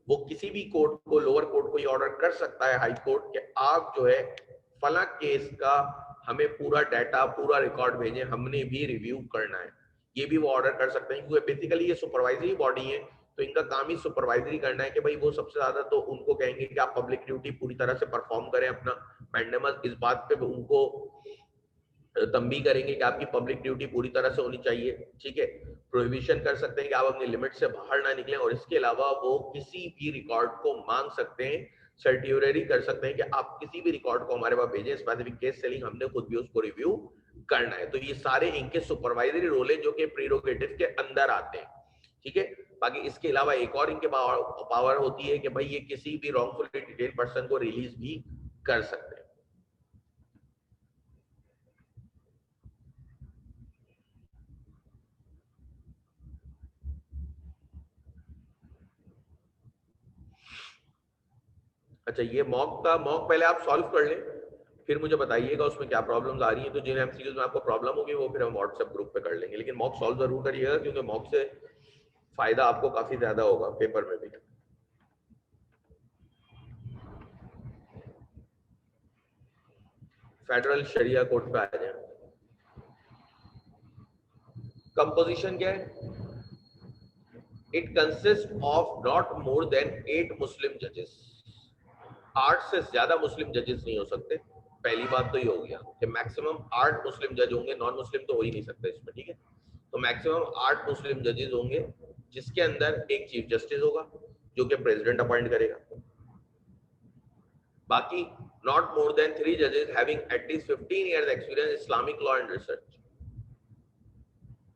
वो किसी भी कोर्ट को, लोअर कोर्ट को ये ऑर्डर कर सकता है, हाई कोर्ट, कि आप जो है फला केस का हमें पूरा डाटा, पूरा रिकॉर्ड भेजें, हमने भी रिव्यू करना है। ये भी वो ऑर्डर कर सकते हैं, क्योंकि बेसिकली ये सुपरवाइजरी बॉडी है, तो इनका काम ही सुपरवाइजरी करना है कि भाई वो सबसे ज्यादा तो उनको कहेंगे कि आप पब्लिक ड्यूटी पूरी तरह से परफॉर्म करें अपना। मैंडेमस इस बात पे उनको तंबी करेंगे कि आपकी पब्लिक ड्यूटी पूरी तरह से होनी चाहिए, ठीक है। प्रोहिबिशन कर सकते हैं कि आप अपनी लिमिट से बाहर ना निकलें, और इसके अलावा वो किसी भी रिकॉर्ड को मांग सकते हैं, सर्टियोररी कर सकते हैं कि आप किसी भी रिकॉर्ड को हमारे पास भेजें, स्पेसिफिक केस सेलिंग, हमने खुद भी उसको रिव्यू करना है। तो ये सारे इनके सुपरवाइजरी रोल है जो कि प्रीरोगेटिव के अंदर आते हैं, ठीक है। बाकी इसके अलावा एक और इनके पावर होती है कि भाई ये किसी भी रॉन्गफुली डिटेन पर्सन को रिलीज भी कर सकते हैं। अच्छा, ये मॉक पहले आप सॉल्व कर लें, फिर मुझे बताइएगा उसमें क्या प्रॉब्लम्स आ रही हैं। तो जिन एमसीक्यूज में आपको प्रॉब्लम होगी वो फिर हम व्हाट्सएप ग्रुप पे कर लेंगे, लेकिन मॉक सॉल्व जरूर करिएगा, क्योंकि मॉक से फायदा आपको काफी ज्यादा होगा पेपर में भी। फेडरल शरिया कोर्ट पे आ जाए। कंपोजिशन क्या है? It consist of not more than 8 मुस्लिम जजेस। 8 से ज्यादा मुस्लिम जजेस नहीं हो सकते। पहली बात तो ये हो गया कि मैक्सिमम 8 मुस्लिम जज होंगे, नॉन मुस्लिम तो हो ही नहीं सकते इसमें, ठीक है। तो मैक्सिमम 8 मुस्लिम जजेस होंगे, जिसके अंदर एक चीफ जस्टिस होगा जो कि प्रेसिडेंट अपॉइंट करेगा। बाकी नॉट मोर देन 3 जजेस having at least 15 years experience Islamic law and research.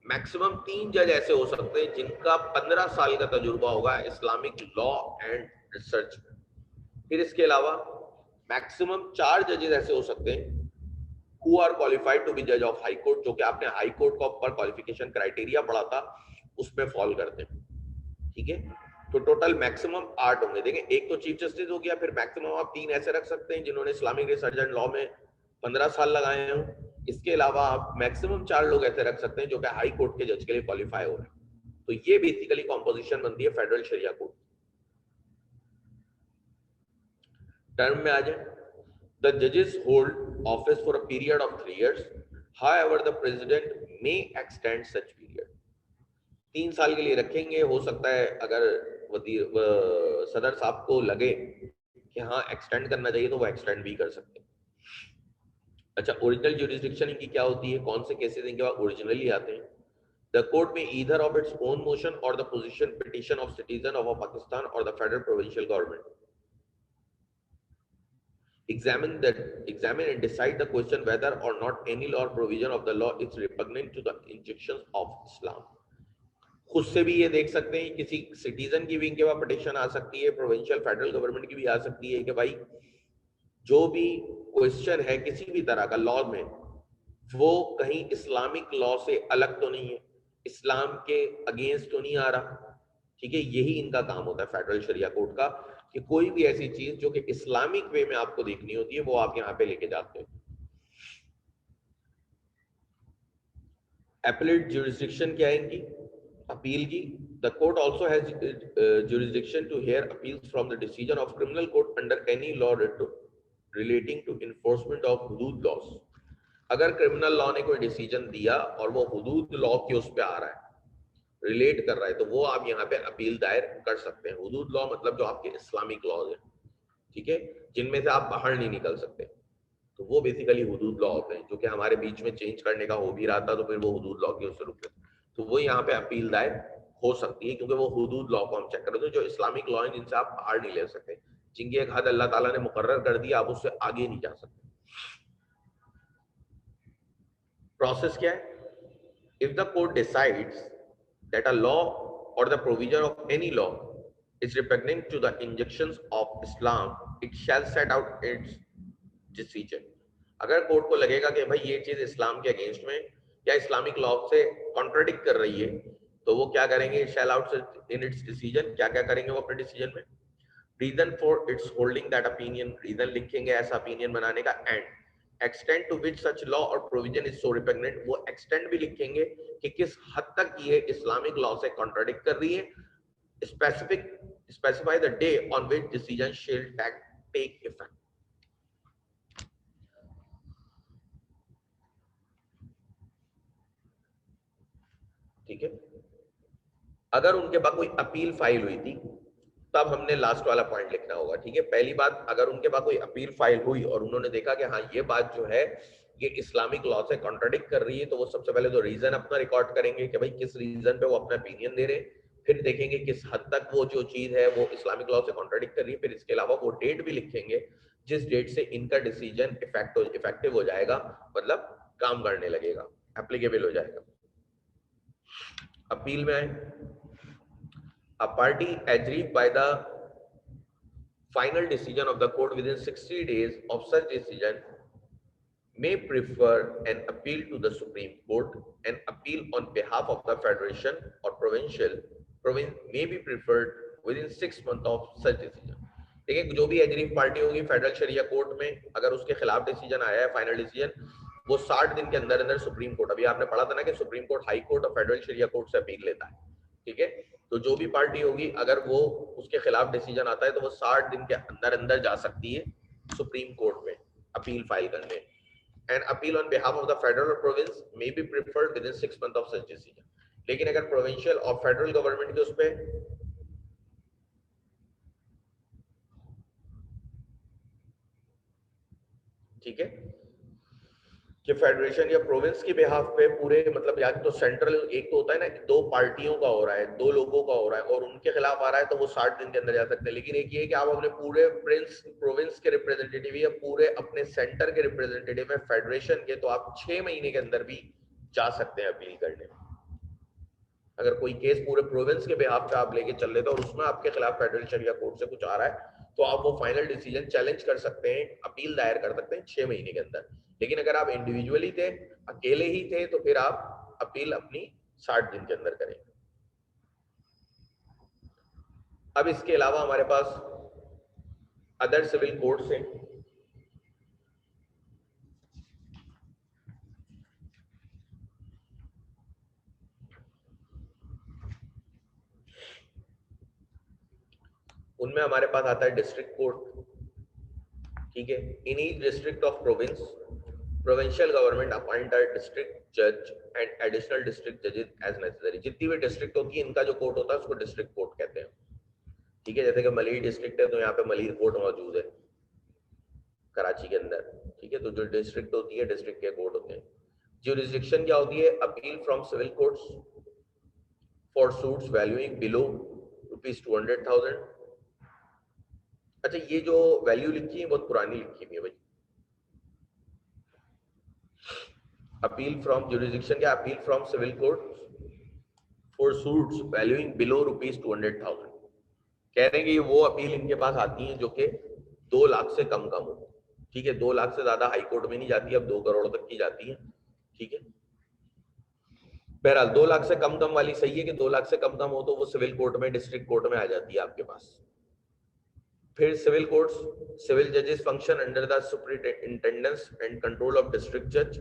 Maximum 3 जज ऐसे हो सकते हैं जिनका 15 साल का तजुर्बा होगा इस्लामिक लॉ एंड रिसर्च में। फिर इसके अलावा मैक्सिमम 4 जजेस ऐसे हो सकते हैं who are qualified to be judge of high court, जो कि आपने हाई कोर्ट का ऊपर क्वालिफिकेशन क्राइटेरिया पढ़ा था उसमें फॉल करते हैं, ठीक है। तो टोटल मैक्सिमम 8 होंगे। देखिए, एक तो चीफ जस्टिस हो गया, फिर मैक्सिमम आप 3 ऐसे रख सकते हैं जिन्होंने इस्लामिक रिसर्च एंड लॉ में 15 साल लगाए हों। इसके अलावा आप मैक्सिमम 4 लोग ऐसे रख सकते हैं जो कि हाई कोर्ट के जज के लिए क्वालिफाई हो रहे हैं। तो ये बेसिकली कॉम्पोजिशन बनती है फेडरल शरिया कोर्ट। टर्म में आ जाए, the judges hold office for a period of 3 years. However, the president may extend such period. 3 साल के लिए रखेंगे। हो सकता है अगर सदर साहब को लगे कि हाँ एक्सटेंड करना चाहिए तो वो एक्सटेंड भी कर सकते हैं। अच्छा, ओरिजिनल ज्यूरिसडिक्शन इनकी क्या होती है, कौन से केसेस इनके पास ओरिजिनली आते हैं? The court may either of its own motion or the petition of citizen of Pakistan or the federal provincial government examine and decide the question whether or not any law or provision of the law is repugnant to the injunctions of Islam. खुद से भी ये देख सकते हैं, किसी citizen की भी इनके पास पिटीशन आ सकती है, प्रोविंशियल फेडरल गवर्नमेंट की भी आ सकती है कि भाई जो भी क्वेश्चन है किसी भी तरह का लॉ में, वो कहीं इस्लामिक लॉ से अलग तो नहीं है, इस्लाम के अगेंस्ट तो नहीं आ रहा, ठीक है। यही इनका काम होता है फेडरल शरिया कोर्ट का, कि कोई भी ऐसी चीज जो कि इस्लामिक वे में आपको देखनी होती है वो आप यहां पे लेके जाते हैं। एपीलेट ज्यूरिसडिक्शन क्या है इनकी? अपील की। The court also has jurisdiction to hear appeals from the decision of criminal court under any law relating to enforcement of हुदूद लॉस। अगर क्रिमिनल लॉ ने कोई डिसीजन दिया और वो हुदूद लॉ के उस पे आ रहा है, रिलेट कर रहा है, तो वो आप यहाँ पे अपील दायर कर सकते हैं। हुदूद लॉ मतलब जो आपके इस्लामिक लॉज है, ठीक है, जिनमें से आप बाहर नहीं निकल सकते, तो वो बेसिकली हुदूद लॉ होते हैं। जो कि हमारे बीच में चेंज करने का हो भी रहा था तो फिर वो हुदूद लॉ के उससे रुके, तो वो यहाँ पे अपील दायर हो सकती है, क्योंकि वो हुदूद लॉ को हम चेक कर रहे थे। जो इस्लामिक लॉ है जिनसे आप बाहर नहीं ले सकते, जिनकी एक हद अल्लाह ताला ने मुकर्रर कर दिया, आप उससे आगे नहीं जा सकते। प्रोसेस क्या है? If the court decides that a law or the provision of any law is repugnant to the injunctions of Islam, it shall set out its decision. अगर कोर्ट को लगेगा कि भाई ये चीज इस्लाम के अगेंस्ट में या इस्लामिक लॉ से कॉन्ट्राडिक्ट कर रही है, तो वो क्या करेंगे? Shall out in its decision. क्या क्या करेंगे वो अपने डिसीजन में? Reason for its holding that opinion, reason लिखेंगे ऐसा ओपिनियन बनाने का, and extent to which such law और प्रोविजन इज सो रिपेग्नेंट, वो एक्सटेंट भी लिखेंगे कि किस हद तक ये इस्लामिक लॉ से कॉन्ट्राडिक्ट कर रही है. Specify the day on which decision shall take effect. ठीक है. अगर उनके पास कोई अपील फाइल हुई थी तब हमने लास्ट वाला पॉइंट लिखना होगा. ठीक है. पहली बात, अगर उनके पास कोई अपील फाइल हुई और उन्होंने देखा कि हाँ ये बात जो है ये इस्लामिक लॉ से कॉन्ट्राडिक्ट कर रही है, तो वो सबसे पहले तो रीजन अपना रिकॉर्ड करेंगे कि भाई किस रीजन पे वो अपना ओपिनियन दे रहे हैं. फिर देखेंगे किस हद तक वो जो चीज है वो इस्लामिक लॉ से कॉन्ट्राडिक्ट कर रही है. फिर इसके अलावा वो डेट भी लिखेंगे जिस डेट से इनका डिसीजन इफेक्टिव हो जाएगा, मतलब काम करने लगेगा, एप्लीकेबल हो जाएगा. अपील में आए. A party aggrieved by the final decision of the court within 60 days of such decision may prefer an appeal to the Supreme Court. An appeal on behalf of the federation or province may be preferred within 6 months of such decision. देखिए, जो भी aggrieve party होगी federal Sharia court में, अगर उसके खिलाफ decision आया है फाइनल डिसीजन, वो 60 दिन के अंदर अंदर सुप्रीम कोर्ट, अभी आपने पढ़ा था ना कि सुप्रीम कोर्ट, हाई कोर्ट और फेडरल शरिया कोर्ट से अपील लेता है. ठीक है. तो जो भी पार्टी होगी अगर वो उसके खिलाफ डिसीजन आता है तो वो 60 दिन के अंदर अंदर जा सकती है सुप्रीम कोर्ट में अपील फाइल करने. And appeal on behalf of the federal और province may be preferred within 6 month of such decision. लेकिन अगर प्रोविंशियल और फेडरल गवर्नमेंट के उस पे ठीक है कि फेडरेशन या प्रोविंस के बिहाफ पे पूरे, मतलब या तो सेंट्रल, एक तो होता है ना कि दो पार्टियों का हो रहा है, दो लोगों का हो रहा है और उनके खिलाफ आ रहा है, तो वो 60 दिन के अंदर जा सकते हैं. लेकिन एक ये है कि आप अपने पूरे प्रोविंस के रिप्रेजेंटेटिव या पूरे अपने सेंटर के रिप्रेजेंटेटिव है फेडरेशन के, तो आप 6 महीने के अंदर भी जा सकते हैं अपील करने. अगर कोई केस पूरे प्रोविंस के बिहाफ पे आप लेके चल रहे थे और उसमें आपके खिलाफ फेडरल शरिया कोर्ट से कुछ आ रहा है, तो आप वो फाइनल डिसीजन चैलेंज कर सकते हैं, अपील दायर कर सकते हैं 6 महीने के अंदर. लेकिन अगर आप इंडिविजुअली थे, अकेले ही थे, तो फिर आप अपील अपनी 60 दिन के अंदर करेंगे. अब इसके अलावा हमारे पास अदर सिविल कोर्ट्स हैं. उनमें हमारे पास आता है डिस्ट्रिक्ट कोर्ट. ठीक है. In each district of province, provincial government appoint district जज एंड एडिशनल डिस्ट्रिक्ट जजेस एज नेसेसरी. जितनी भी डिस्ट्रिक्ट होती है इनका जो कोर्ट होता है उसको डिस्ट्रिक्ट कोर्ट कहते हैं. ठीक है. जैसे कि मलीर डिस्ट्रिक्ट है तो यहाँ पे मलीर कोर्ट मौजूद है कराची के अंदर. ठीक है. तो जो डिस्ट्रिक्ट होती है डिस्ट्रिक्ट के कोर्ट होते हैं. ज्यूरिसडिक्शन क्या होती है? Appeal from civil courts for suits valuing below ₹200,000. अच्छा, ये जो वैल्यू लिखी है बहुत पुरानी लिखी हुई है भाई. अपील फ्रॉम ज्यूरिसडिक्शन क्या? Appeal from civil court for suits valuing below ₹200,000. कह रहे हैं कि वो अपील इनके पास आती है जो कि 2 लाख से कम हो. ठीक है. 2 लाख से ज्यादा हाई कोर्ट में नहीं जाती, अब 2 करोड़ तक की जाती है. ठीक है. बहरहाल 2 लाख से कम वाली सही है कि 2 लाख से कम हो तो वो सिविल कोर्ट में, डिस्ट्रिक्ट कोर्ट में आ जाती है आपके पास. फिर सिविल कोर्ट्स, सिविल जजेस function under the superintendence and control of district जज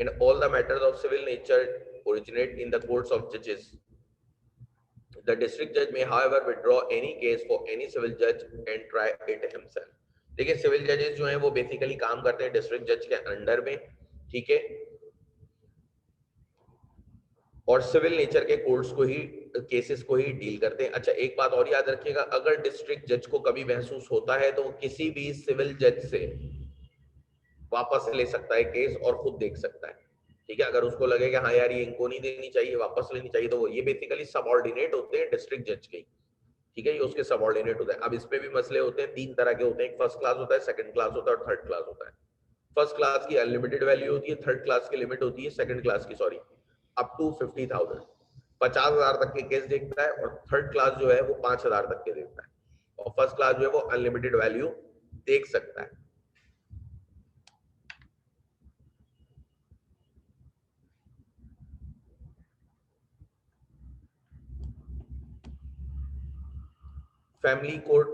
in all the matters of civil nature originate in the courts of जजेस. The district judge may, however, withdraw any case for any civil judge and try it himself. देखिए, civil जजेस जो हैं वो basically काम करते हैं डिस्ट्रिक्ट जज के अंडर में. ठीक है. और सिविल नेचर के कोर्ट्स को ही, केसेस को ही डील करते हैं. अच्छा, एक बात और याद रखिएगा, अगर डिस्ट्रिक्ट जज को कभी महसूस होता है तो वो किसी भी सिविल जज से वापस ले सकता है केस और खुद देख सकता है. ठीक है. अगर उसको लगे कि हाँ यार ये इनको नहीं देनी चाहिए, वापस लेनी चाहिए, तो वो, ये बेसिकली सबऑर्डिनेट होते हैं डिस्ट्रिक्ट जज के. ठीक है. ये उसके सबऑर्डिनेट होते हैं. अब इसमें भी मसले होते हैं, 3 तरह के होते हैं. एक फर्स्ट क्लास होता है, सेकंड क्लास होता है और थर्ड क्लास होता है. फर्स्ट क्लास की अनलिमिटेड वैल्यू होती है, थर्ड क्लास की लिमिट होती है, सेकंड क्लास की सॉरी अप टू 50,000, 50,000 तक के केस देखता है. और थर्ड क्लास जो है वो 5,000 तक के देखता है. और फर्स्ट क्लास जो है वो अनलिमिटेड वैल्यू देख सकता है. फैमिली कोर्ट,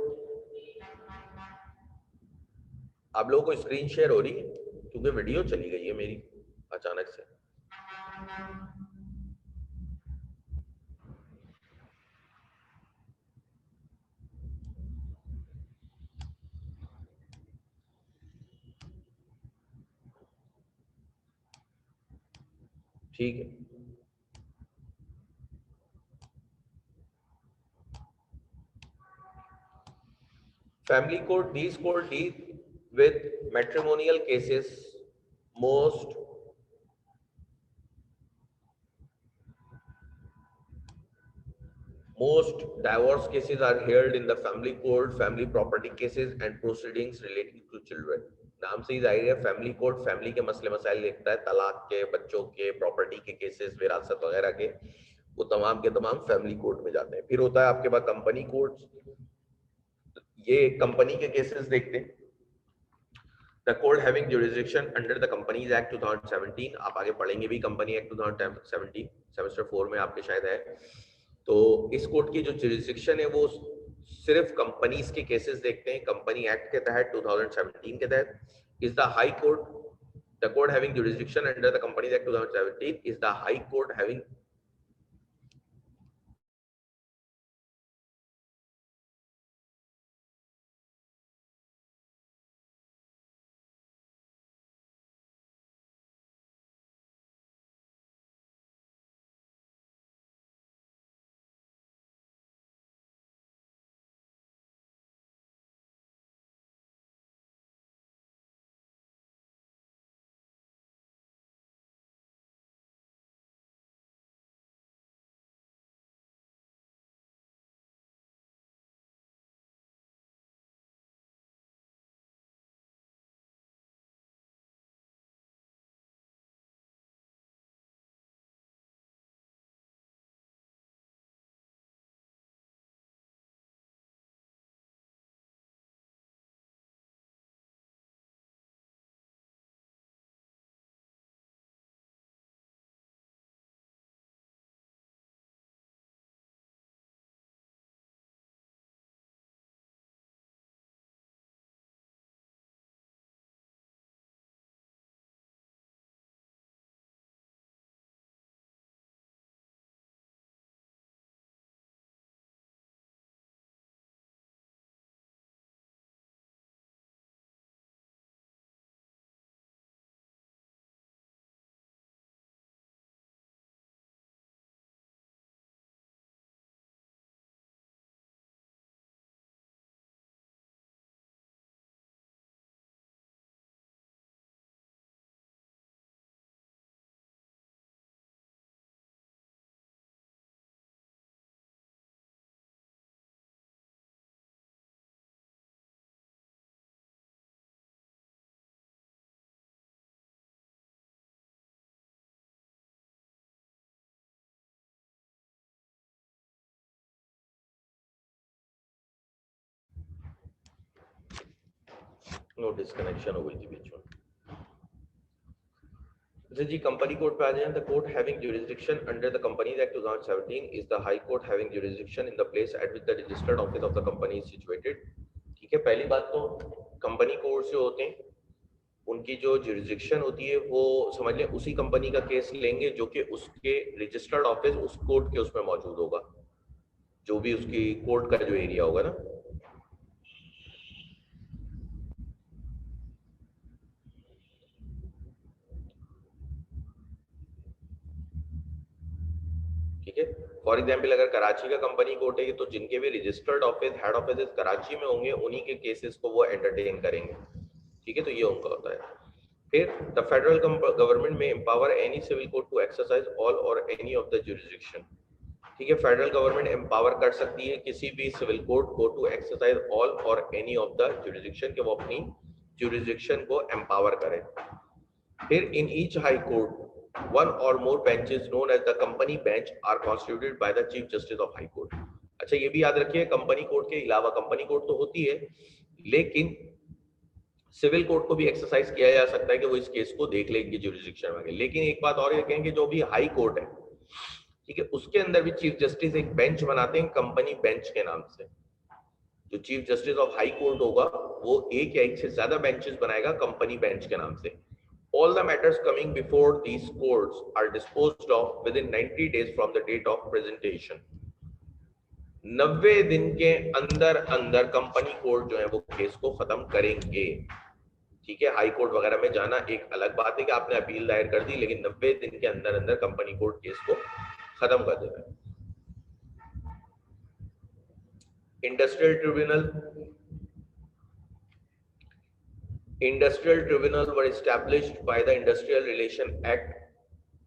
आप लोगों को स्क्रीन शेयर हो रही है क्योंकि वीडियो चली गई है मेरी अचानक से। ठीक है, family court, these court deal with matrimonial cases. Most divorce cases are heard in the family court, family property cases and proceedings relating to children. नाम से ही जाहिर है फैमिली कोर्ट फैमिली के मसले मसाइल देखता है, तलाक के, बच्चों के, प्रॉपर्टी के केसेस, विरासत वगैरह के, वो तमाम के तमाम फैमिली कोर्ट में जाते हैं। फिर होता है आपके पास कंपनी कोर्ट, ये कंपनी के केसेस देखते हैं। The court having jurisdiction under the Companies Act 2017, आप आगे पढ़ेंगे भी कंपनी एक्ट 2017 सेमेस्टर 4 में आपके शायद है। तो इस कोर्ट की जो जुरिस्डिक्शन है वो सिर्फ कंपनीज के केसेस देखते हैं, कंपनी एक्ट के तहत 2017 के तहत। Is the high court, the court having jurisdiction under the companies act 2017 is the high court having no disconnection हो गई थी बीच में। जी कंपनी कोर्ट पे आ जाए। The court having jurisdiction under the companies act 2017 is the high court having jurisdiction in the place at which the registered office of the company is situated. ठीक है, पहली बात तो कंपनी कोर्ट जो होते हैं उनकी जो जुरिस्डिक्शन होती है वो समझ लें उसी कंपनी का केस लेंगे जो कि उसके रजिस्टर्ड ऑफिस उस कोर्ट के उसमें मौजूद होगा, जो भी उसकी कोर्ट का जो एरिया होगा ना। ठीक है, फॉर एग्जाम्पल अगर कराची का कंपनी कोर्ट है तो जिनके भी registered office head office Karachi में होंगे उन्हीं के केसेस को वो एंटरटेन करेंगे। ठीक है, तो ये उनका होता है। फिर the federal government may empower any civil court to exercise all or any of the jurisdiction. ठीक है, फेडरल गवर्नमेंट एम्पावर कर सकती है किसी भी सिविल कोर्ट को to exercise all or any of the jurisdiction, के वो अपनी जुरिस्डिक्शन को एम्पावर करें। फिर in each high court one or more benches known as the company bench are constituted by the chief justice of high court। अच्छा ये भी याद रखिए कंपनी कोर्ट के अलावा कंपनी कोर्ट तो होती है लेकिन सिविल कोर्ट को भी एक्सरसाइज किया जा सकता है कि वो इस केस को देख ले इनकी जुरिस्डिक्शन में। लेकिन एक बात और ये कहेंगे जो भी हाई कोर्ट है, ठीक है, उसके अंदर भी चीफ जस्टिस एक बेंच बनाते हैं कंपनी बेंच के नाम से। जो chief justice of high court होगा वो एक या एक से ज्यादा बेंचेस बनाएगा कंपनी बेंच के नाम से। All the matters coming before these courts are disposed of within 90 days from the date of presentation. 90 दिन के अंदर अंदर कंपनी कोर्ट जो है वो केस को खत्म करेंगे। ठीक है, हाई कोर्ट वगैरह में जाना एक अलग बात है कि आपने अपील दायर कर दी, लेकिन 90 दिन के अंदर अंदर कंपनी कोर्ट केस को खत्म कर देता है। Industrial tribunal were established by the industrial relation act.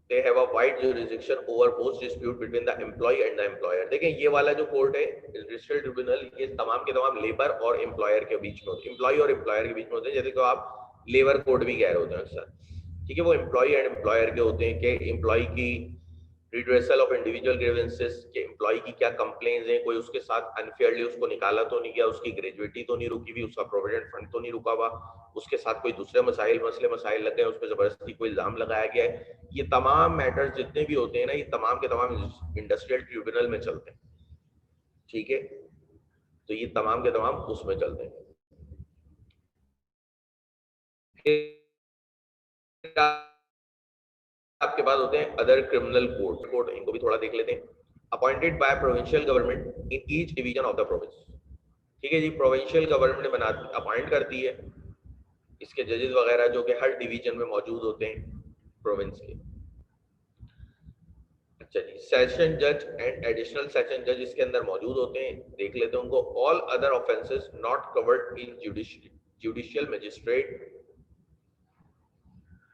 They have a wide jurisdiction over most dispute between the employee and the employer। देखें ये वाला जो कोर्ट है इंडस्ट्रियल ट्रिब्यूनल, ये तमाम के तमाम लेबर और एम्प्लॉयर के बीच में होते हैं, एम्प्लॉय और एम्प्लॉयर के बीच में होते हैं। जैसे कि आप लेबर कोड भी कह रहे होते हैं अक्सर, ठीक है, वो एम्प्लॉय एंड एम्प्लॉयर के होते हैं कि एम्प्लॉय की रिड्रेसल ऑफ इंडिविजुअल ग्रीवेंसेस के एम्प्लॉय की क्या कंप्लेंट्स हैं, कोई उसके साथ अनफेयरली उसको निकाला तो नहीं गया, उसकी ग्रेजुएटी तो नहीं रुकी हुई, उसका प्रोविडेंट फंड तो नहीं रुका हुआ, उसके साथ कोई दूसरे मसाइल लग गए, उस पर जबरदस्ती कोई इल्जाम लगाया गया है। ये तमाम मैटर्स जितने भी होते हैं ना, ये तमाम के तमाम इंडस्ट्रियल ट्रिब्यूनल में चलते हैं। ठीक है, तो ये तमाम के तमाम उसमें चलते हैं। आपके पास होते हैं अदर क्रिमिनल कोर्ट, इनको भी थोड़ा देख लेते हैं। Appointed by provincial government in each division of the province. ठीक है जी, प्रोविंशियल गवर्नमेंट बनाती अपॉइंट करती है इसके जजेस वगैरह जो कि हर डिवीजन में मौजूद होते हैं प्रोविंस के। अच्छा जी, सेशन जज एंड एडिशनल सेशन जज इसके अंदर मौजूद होते हैं, देख लेते हैं उनको। All other offences not covered in judicial magistrate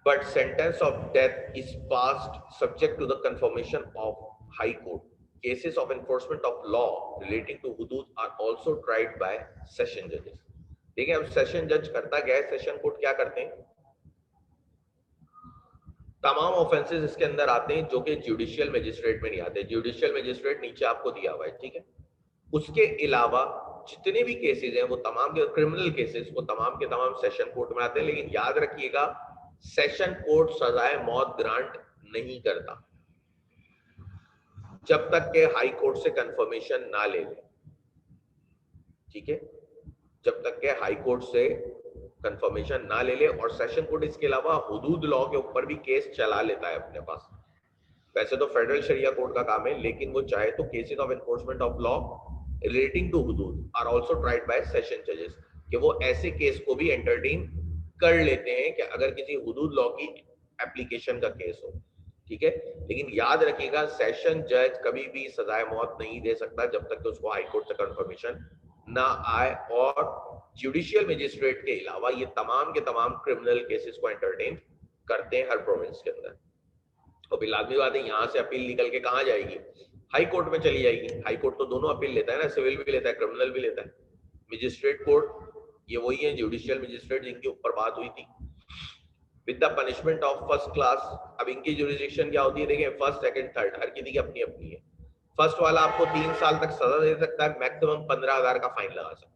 but sentence of death is passed subject to the confirmation of High Court. Cases of enforcement of law relating to hudud are also tried by session judges। देखिए अब session जज करता क्या है, session court क्या करते हैं, तमाम ऑफेंसेस इसके अंदर आते हैं जो कि जुडिशियल मजिस्ट्रेट में नहीं आते। जुडिशियल मजिस्ट्रेट नीचे आपको दिया हुआ है, ठीक है। उसके अलावा जितने भी केसेस हैं वो तमाम के क्रिमिनल केसेस वो तमाम के तमाम सेशन कोर्ट में आते हैं। लेकिन याद रखिएगा सेशन कोर्ट सजाए मौत ग्रांट नहीं करता जब तक के हाई कोर्ट से कंफर्मेशन ना ले ले। ठीक है, जब तक के हाई कोर्ट से कंफर्मेशन ना ले ले। और सेशन कोर्ट इसके अलावा हुदूद लॉ के ऊपर भी केस चला लेता है अपने पास। वैसे तो फेडरल शरिया कोर्ट का काम है, लेकिन वो चाहे तो cases of enforcement of law relating to हुदूद are also tried by session जजेस, कि वो ऐसे केस को भी एंटरटेन कर लेते हैं कि अगर किसी हुदूद लॉ की एप्लीकेशन का केस हो। ठीक है, लेकिन याद रखिएगा सेशन जज कभी भी सजाए मौत नहीं दे सकता जब तक कि उसको हाई कोर्ट से कंफर्मेशन ना आए। और जुडिशियल मजिस्ट्रेट के अलावा ये तमाम के तमाम क्रिमिनल केसेस को एंटरटेन करते हैं हर प्रोविंस के अंदर। और भी लाजमी बात है, यहाँ से अपील निकल के कहाँ जाएगी, हाई कोर्ट में चली जाएगी। हाई कोर्ट तो दोनों अपील लेता है ना, सिविल भी लेता है क्रिमिनल भी लेता है। मजिस्ट्रेट कोर्ट ये वही है जुडिशियल मजिस्ट्रेट जिनके ऊपर बात हुई थी। With the punishment of first class, अब इनकी जुरिडिक्शन क्या होती है, देखिए फर्स्ट सेकंड थर्ड हर किसी की अपनी अपनी है। फर्स्ट वाला आपको 3 साल तक सजा दे सकता है, मैक्सिमम 15,000 का फाइन लगा सकता है।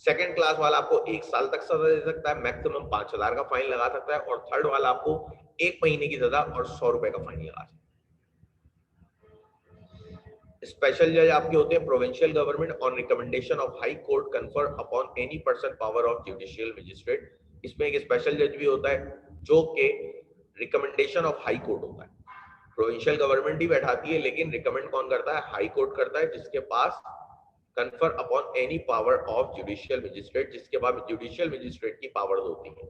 सेकंड क्लास वाला आपको 1 साल तक सजा दे सकता है, मैक्सिमम 5,000 का फाइन लगा सकता है। और थर्ड वाला आपको 1 महीने की सजा और 100 रुपए का फाइन लगा सकता है। स्पेशल जज आपके होते हैं provincial government on recommendation of high court confer upon any person power of judicial magistrate. इसमें एक स्पेशल जज भी होता है जो कि रिकमेंडेशन ऑफ हाई कोर्ट होता है। प्रोविंशियल गवर्नमेंट ही बैठाती है, लेकिन रिकमेंड कौन करता है, हाई कोर्ट करता है, जिसके पास confer upon any power of judicial magistrate, जिसके पास जुडिशियल मजिस्ट्रेट की पावर्स होती है।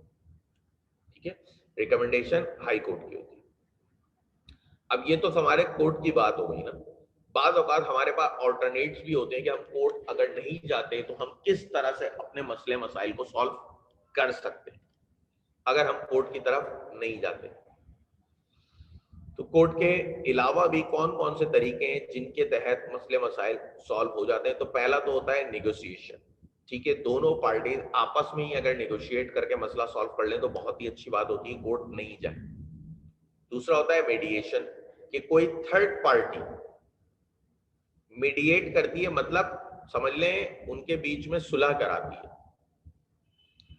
ठीक है, रिकमेंडेशन हाई कोर्ट की होती है। अब ये तो हमारे कोर्ट की बात हो गई ना। बाद औकात हमारे पास ऑल्टरनेट्स भी होते हैं कि हम कोर्ट अगर नहीं जाते तो हम किस तरह से अपने मसले मसाइल को सॉल्व कर सकते हैं अगर हम कोर्ट की तरफ नहीं जाते। तो कोर्ट के अलावा भी कौन कौन से तरीके हैं जिनके तहत मसले मसाइल सॉल्व हो जाते हैं। तो पहला तो होता है नेगोशिएशन। ठीक है, दोनों पार्टीज आपस में ही अगर नेगोशिएट करके मसला सॉल्व कर लें तो बहुत ही अच्छी बात होती है, कोर्ट नहीं जाए। दूसरा होता है मीडिएशन, कि कोई थर्ड पार्टी मीडिएट करती है, मतलब समझ लें उनके बीच में सुलह कराती है,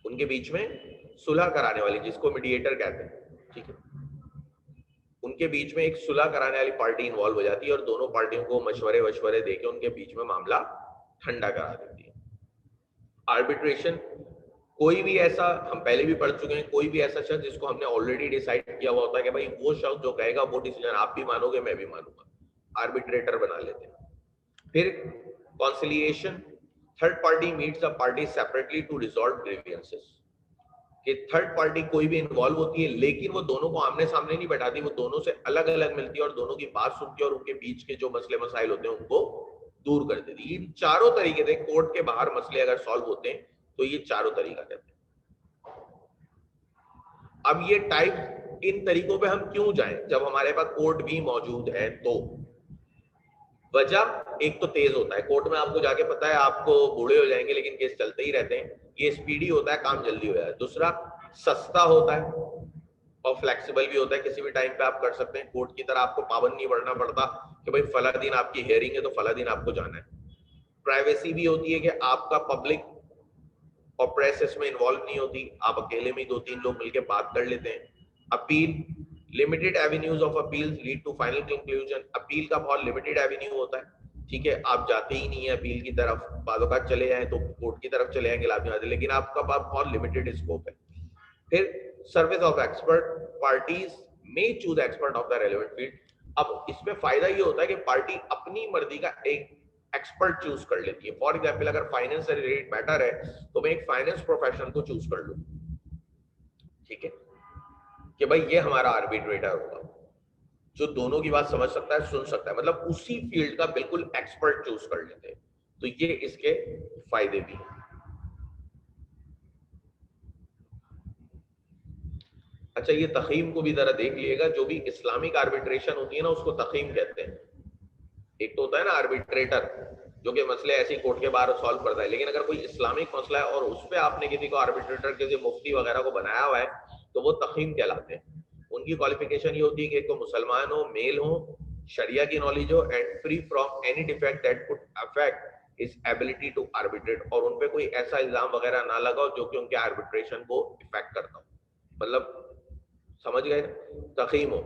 उनके बीच में सुलह कराने वाली, जिसको मीडिएटर कहते हैं। ठीक है, उनके बीच में एक सुलह कराने वाली पार्टी इन्वॉल्व हो जाती है और दोनों पार्टियों को मशवरे देके उनके बीच में मामला ठंडा करा देती है। आर्बिट्रेशन, कोई भी ऐसा, हम पहले भी पढ़ चुके हैं, कोई भी ऐसा शख्स जिसको हमने ऑलरेडी डिसाइड किया हुआ होता है कि भाई वो शख्स जो कहेगा वो डिसीजन आप भी मानोगे मैं भी मानूंगा, आर्बिट्रेटर बना लेते हैं। फिर conciliation, third party meets the party separately to resolve grievances, कि थर्ड पार्टी कोई भी इन्वॉल्व होती है लेकिन वो दोनों को आमने सामने नहीं बैठाती, वो दोनों से अलग अलग मिलती है और दोनों की बात सुनती है और उनके बीच के जो मसले मसाइल होते हैं उनको दूर कर देती है। इन चारों तरीके से कोर्ट के बाहर मसले अगर सॉल्व होते हैं तो ये चारों तरीका कहते हैं। अब ये टाइप, इन तरीकों पे हम क्यों जाएं जब हमारे पास कोर्ट भी मौजूद है? तो वजह एक तो तेज होता है, कोर्ट में आपको जाके पता है आपको बूढ़े हो जाएंगे लेकिन केस चलते ही रहते हैं, ये स्पीडी होता है, काम जल्दी हो जाए। दूसरा, सस्ता होता है और फ्लेक्सिबल भी होता है, किसी भी टाइम पे आप कर सकते हैं, कोर्ट की तरह आपको पाबंद नहीं पड़ना पड़ता कि भाई फला दिन आपकी हियरिंग है तो फला दिन आपको जाना है। प्राइवेसी भी होती है कि आपका पब्लिक और प्रेस इसमें इन्वॉल्व नहीं होती, आप अकेले में 2-3 लोग मिलकर बात कर लेते हैं। Appeal, limited avenues of appeal lead to final conclusion, appeal का बहुत लिमिटेड एवेन्यू होता है, ठीक है, आप जाते ही नहीं है अपील की तरफ, बाज़ चले जाए तो कोर्ट की तरफ चले जाएंगे लाजमी आते, लेकिन आपका पास बहुत लिमिटेड स्कोप है। फिर service of expert, parties may choose expert of the relevant field. अब इसमें फायदा ये होता है कि पार्टी अपनी मर्जी का एक एक्सपर्ट चूज कर लेती है। फॉर एग्जाम्पल अगर फाइनेंस से रिलेटेड मैटर है तो मैं एक फाइनेंस प्रोफेशनल को चूज कर लूं, ठीक है, कि भाई ये हमारा आर्बिट्रेटर होगा जो दोनों की बात समझ सकता है, सुन सकता है, मतलब उसी फील्ड का बिल्कुल एक्सपर्ट चूज कर लेते हैं। तो ये इसके फायदे भी हैं। अच्छा, ये तखीम को भी जरा देख लीजिएगा, जो भी इस्लामिक आर्बिट्रेशन होती है ना उसको तखीम कहते हैं। एक तो होता है ना आर्बिट्रेटर जो कि मसले ऐसे ही कोर्ट के बाहर सॉल्व करता है, लेकिन अगर कोई इस्लामिक मसला है और उस पर आपने किसी को आर्बिट्रेटर, किसी मुफ्ती वगैरह को बनाया हुआ है तो वो तखीम कहलाते हैं। उनकी क्वालिफिकेशन ये होती है कि एक तो मुसलमान हो, मेल हो, शरिया की नॉलेज हो and free from any defect that could affect his ability to arbitrate, और उन पे कोई ऐसा इल्जाम वगैरह ना लगाओ जो कि उनके आर्बिट्रेशन को इफेक्ट करता हो। मतलब समझ गए ना, तखीम हो,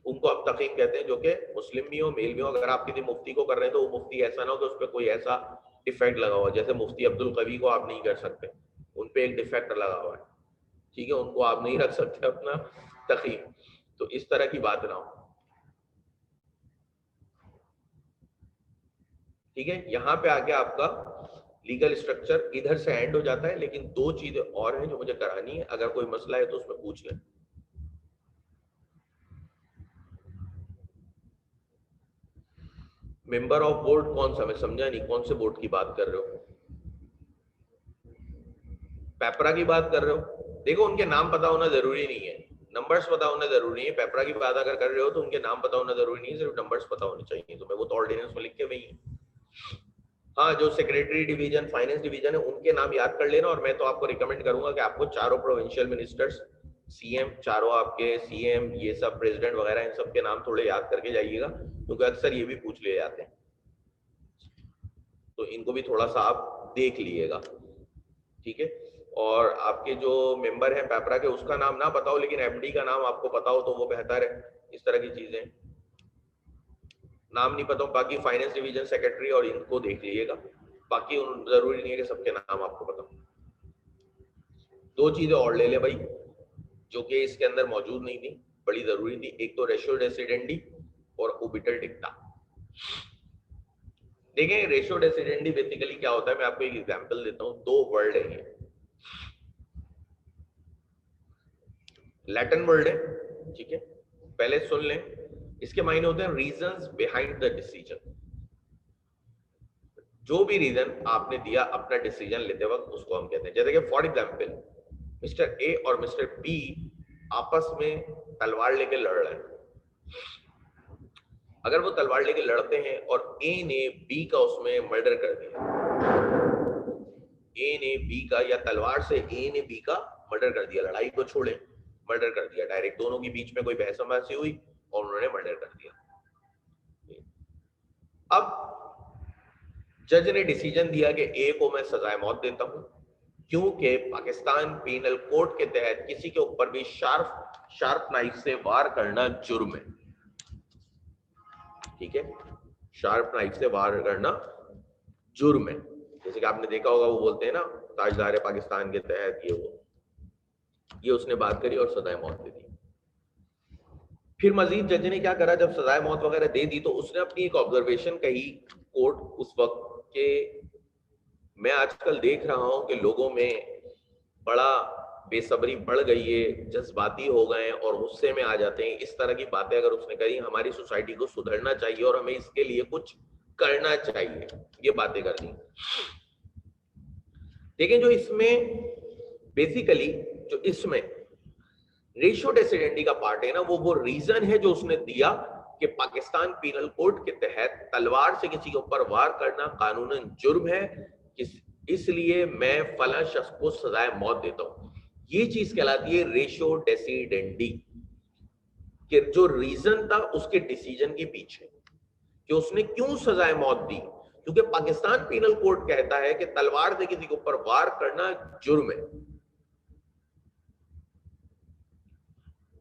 उनको आप तकीम कहते हैं, जो कि मुस्लिम भी हो, मेल भी हो। अगर आप किसी मुफ्ती को कर रहे हैं तो वो मुफ्ती ऐसा ना हो कि उस पर कोई ऐसा डिफेक्ट लगा हुआ, जैसे मुफ्ती अब्दुल कवी को आप नहीं कर सकते, उन पे एक डिफेक्ट लगा हुआ है, ठीक है, उनको आप नहीं रख सकते अपना तकीम। तो इस तरह की बात ना हो, ठीक है। यहाँ पे आके आपका लीगल स्ट्रक्चर इधर से एंड हो जाता है, लेकिन दो चीजें और हैं जो मुझे करानी है, अगर कोई मसला है तो उसमें पूछ लें। मेंबर ऑफ बोर्ड कौन सा, मैं समझा नहीं, कौन से बोर्ड की बात कर रहे हो? पेपरा की बात कर रहे हो? देखो उनके नाम पता होना जरूरी नहीं है, नंबर्स पता होना जरूरी नहीं है। पेपरा की बात अगर कर रहे हो तो उनके नाम पता होना जरूरी नहीं है, सिर्फ नंबर्स पता होने चाहिए। तो मैं वो तो ऑर्डिनेंस में लिख के वही, हाँ, जो सेक्रेटरी डिवीजन, फाइनेंस डिवीजन है, उनके नाम याद कर लेना। और मैं तो आपको रिकमेंड करूंगा कि आपको चारों प्रोविंशियल मिनिस्टर्स, सीएम, चारों आपके सीएम, ये सब प्रेसिडेंट वगैरह, इन सब के नाम थोड़े याद करके जाइएगा, क्योंकि अक्सर ये भी पूछ लिए जाते हैं, तो इनको भी थोड़ा सा आप देख लीजिएगा, ठीक है। और आपके जो मेंबर हैं पेपरा के, उसका नाम ना पता हो लेकिन एमडी का नाम आपको पता हो तो वो बेहतर है। इस तरह की चीजें, नाम नहीं पता हो, बाकी फाइनेंस डिवीजन सेक्रेटरी और इनको देख लीजिएगा, बाकी जरूरी नहीं है कि सबके नाम आपको पता हो। दो चीजें और ले ले भाई जो कि इसके अंदर मौजूद नहीं थी, बड़ी जरूरी थी, एक तो रेशियो डेसिडेंडी और ओबिटल डिक्टा। देखें रेशियो डेसिडेंडी बेसिकली क्या होता है, मैं आपको एक एग्जांपल देता हूं। दो वर्ड है ये, लैटिन वर्ड है, ठीक है, पहले सुन लें। इसके मायने होते हैं रीजंस बिहाइंड द डिसीजन। जो भी रीजन आपने दिया अपना डिसीजन लेते वक्त, उसको हम कहते हैं। जैसे कि फॉर एग्जांपल मिस्टर ए और मिस्टर बी आपस में तलवार लेके लड़ रहे हैं। अगर वो तलवार लेके लड़ते हैं और ए ने बी का उसमें मर्डर कर दिया, ए ने बी का, या तलवार से ए ने बी का मर्डर कर दिया, लड़ाई को छोड़े, मर्डर कर दिया डायरेक्ट, दोनों के बीच में कोई बहस हुई और उन्होंने मर्डर कर दिया। अब जज ने डिसीजन दिया कि ए को मैं सजाए मौत देता हूं, क्योंकि पाकिस्तान पीनल कोड के तहत किसी के ऊपर भी शार्प नाइफ से वार करना जुर्म है, ठीक है, शार्प नाइफ से वार करना जुर्म है। जैसे कि आपने देखा होगा वो बोलते हैं ना, ताजदार पाकिस्तान के तहत ये उसने बात करी और सजाए मौत दे दी। फिर मजीद जज ने क्या करा, जब सजाए मौत वगैरह दे दी तो उसने अपनी एक ऑब्जर्वेशन कही कोर्ट उस वक्त के, मैं आजकल देख रहा हूं कि लोगों में बड़ा बेसब्री बढ़ गई है, जज्बाती हो गए हैं और गुस्से में आ जाते हैं। इस तरह की बातें अगर उसने करी, हमारी सोसाइटी को सुधरना चाहिए और हमें इसके लिए कुछ करना चाहिए, ये बातें कर दी। लेकिन जो इसमें बेसिकली जो इसमें रेशियो डेसिडेंडी का पार्ट है ना, वो रीजन है जो उसने दिया कि पाकिस्तान पीनल कोड के तहत तलवार से किसी के ऊपर वार करना कानूनन जुर्म है, इसलिए मैं फला शख्स को सजाए मौत देता हूं। ये चीज कहलाती है रेशियो डेसिडेंडी, कि जो रीजन था उसके डिसीजन के पीछे कि उसने क्यों सजाए मौत दी, क्योंकि पाकिस्तान पीनल कोड कहता है कि तलवार से किसी के ऊपर वार करना जुर्म है।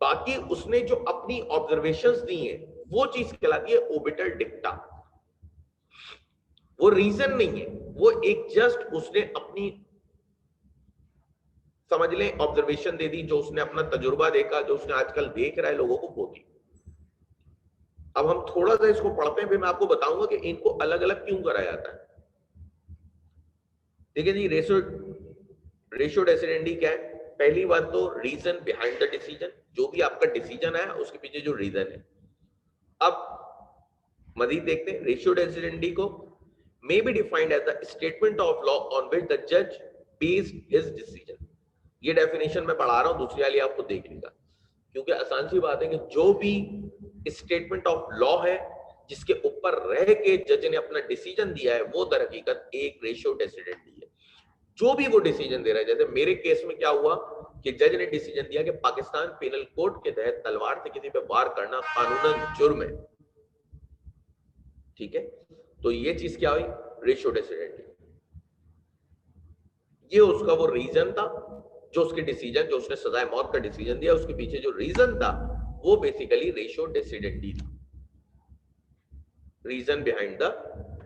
बाकी उसने जो अपनी ऑब्जर्वेशंस दी हैं वो चीज कहलाती है ओबिटल डिक्टा। वो रीजन नहीं है, वो एक जस्ट उसने अपनी समझ लें ऑब्जर्वेशन दे दी, जो उसने अपना तजुर्बा देखा, जो उसने आजकल देख रहा है लोगों को वो दी। अब हम थोड़ा सा इसको पढ़ते हैं, फिर मैं आपको बताऊंगा कि इनको अलग अलग क्यों करा जाता है। देखिए जी, रेशियो डेसिडेंडी क्या है? पहली बात तो रीजन बिहाइंड द डिसीजन, जो भी आपका डिसीजन है उसके पीछे जो रीजन है। अब मजीद देखते हैं, रेशियो डेसिडेंडी को may be defined as the statement of law on which the judge based his decision। ये डेफिनेशन मैं पढ़ा रहा हूं, दूसरी वाली आपको देख लेगा, क्योंकि आसान सी बात है कि जो भी स्टेटमेंट ऑफ लॉ है जिसके ऊपर रह के जज ने अपना डिसीजन दिया है वो दर हकीकत एक रेशियो डेसिडेंडी है। जो भी वो डिसीजन दे रहा है, जैसे मेरे केस में क्या हुआ कि जज ने डिसीजन दिया कि पाकिस्तान पेनल कोड के तहत तलवार से किसी पे वार करना कानूनन जुर्म है, ठीक है, तो ये चीज क्या हुई? Ratio decidendi. ये उसका वो रीजन था, जो उसके डिसीजन, जो उसने सजाए मौत का डिसीजन दिया उसके पीछे जो रीजन था वो बेसिकली रेशियो डेसिडेंडी था, रीजन बिहाइंड द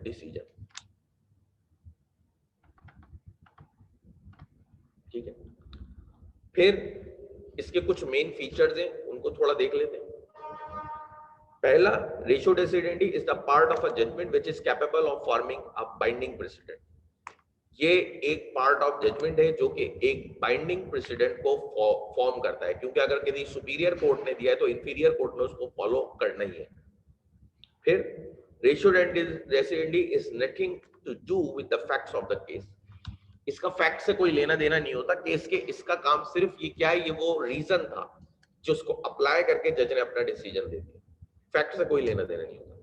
डिसीजन। ठीक है, फिर इसके कुछ मेन फीचर्स हैं, उनको थोड़ा देख लेते हैं। पहला, ratio decidendi is the part of a judgment which is capable of forming a binding precedent. ये एक पार्ट ऑफ जजमेंट है जो कि एक बाइंडिंग प्रेसिडेंट को फॉर्म करता है, क्योंकि अगर किसी सुपीरियर कोर्ट ने दिया है तो इंफीरियर कोर्ट ने उसको फॉलो करना ही है। फिर ratio decidendi is nothing to do with the facts of the case. इसका फैक्ट से कोई लेना देना नहीं होता केस के, इसका काम सिर्फ ये क्या है, ये वो रीजन था जो उसको अप्लाई करके जज ने अपना डिसीजन दे दिया, फैक्ट से कोई लेना देना नहीं होता।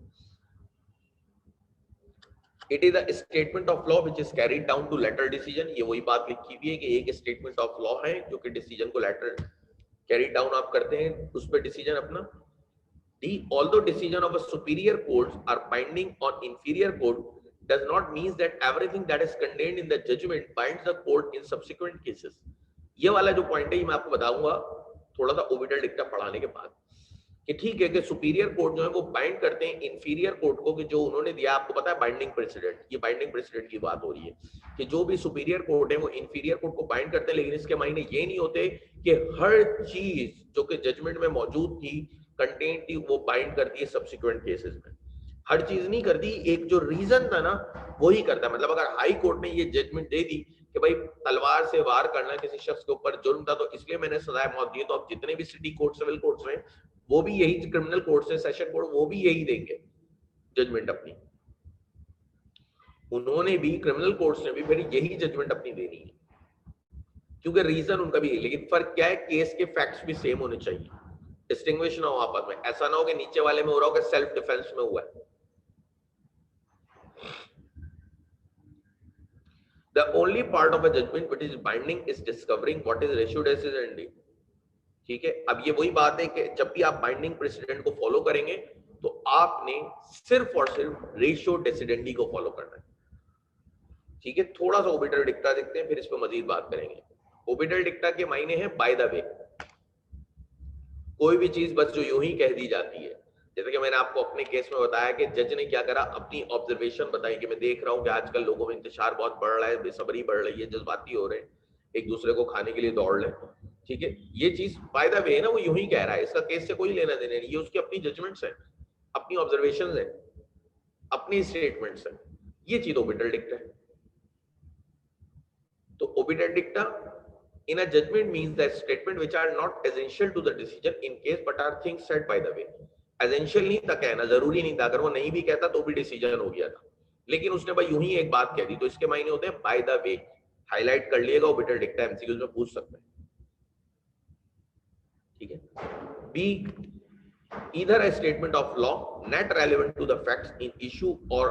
It is a statement of law which is carried down to later decision. ये वही बात लिखी हुई है कि एक स्टेटमेंट ऑफ लॉ है जो कि डिसीजन को लेटर कैरी डाउन आप करते हैं, उस पर डिसीजन अपना। D, although decision of a superior courts are binding on inferior court does not mean that everything that is contained in the judgment binds the court in subsequent cases। ये वाला जो point है ये मैं आपको बताऊंगा थोड़ा सा ओबिटल डिक्टा पढ़ाने के बाद, कि ठीक है कि सुपीरियर कोर्ट जो है वो बाइंड करते हैं इंफीरियर कोर्ट को, कि जो उन्होंने दिया, आपको पता है बाइंडिंग प्रेसिडेंट, ये बाइंडिंग प्रेसिडेंट की बात हो रही है कि जो भी सुपीरियर कोर्ट है वो इंफीरियर कोर्ट को बाइंड करते हैं, लेकिन इसके मायने ये नहीं होते कि हर चीज जो कि जजमेंट में मौजूद थी, कंटेंट थी, वो बाइंड करती है सब्सिक्वेंट केसेस में। हर चीज नहीं करती, एक जो रीजन था ना वो ही करता है। मतलब अगर हाई कोर्ट ने ये जजमेंट दे दी कि भाई तलवार से वार करना किसी शख्स के ऊपर जुर्म था, तो इसलिए मैंने सजाए मौत दी, तो अब जितने भी सिटी कोर्ट, सिविल कोर्ट्स में वो भी यही, क्रिमिनल कोर्ट से सेशन कोर्ट वो भी यही देंगे जजमेंट अपनी। उन्होंने भी, क्रिमिनल कोर्ट्स ने भी फिर यही जजमेंट अपनी देनी है, क्योंकि रीजन उनका भी है। लेकिन फर्क क्या है, केस के फैक्ट्स भी सेम होने चाहिए, डिस्टिंग्विश ना हो आपस में। ऐसा ना हो कि नीचे वाले में हो रहा हो कि सेल्फ डिफेंस में हुआ है। The only part of a judgment which is binding is discovering what is ratio decidendi। ठीक है, अब ये वही बात है कि जब भी आप बाइंडिंग प्रेसिडेंट को फॉलो करेंगे तो आपने सिर्फ और सिर्फ रेशियो डेसिडेंडी को फॉलो करना है। ठीक है, थोड़ा सा ओबिटल डिक्टा देखते हैं, फिर इस पर मजीद बात करेंगे। ओबिटल डिक्टा के मायने हैं बाय द वे, कोई भी चीज बस जो यूं ही कह दी जाती है, जैसे कि मैंने आपको अपने केस में बताया कि जज ने क्या करा, अपनी ऑब्जर्वेशन बताई कि मैं देख रहा हूँ कि आजकल लोगों में इंतजार बहुत बढ़ रहा है, बेसब्री बढ़ रही है, जज्बाती हो रहे हैं, एक दूसरे को खाने के लिए दौड़ रहे हैं। ठीक है, ये चीज बाय द वे है ना, वो यूं ही कह रहा है, इसका केस से कोई लेना देना नहीं, ये उसकी अपनी जजमेंट्स है, अपनी ऑब्जर्वेशन है, अपनी स्टेटमेंट्स है। ये चीज ओबिटल डिक्टा है। तो orbital डिक्टा in a judgment means that statement which are not essential to the decision in case but are things said by the way। Essential नहीं था कहना, जरूरी नहीं था, अगर वो नहीं भी कहता तो भी डिसीजन हो गया था, लेकिन उसने भाई यूं ही एक बात कह दी, तो इसके मायने होते हैं बाय द वे। हाईलाइट कर लिएगा, ओबिटल डिक्टा एमसीक्यूज में पूछ सकते हैं। ठीक है। B, either a statement of law not relevant to the facts in issue or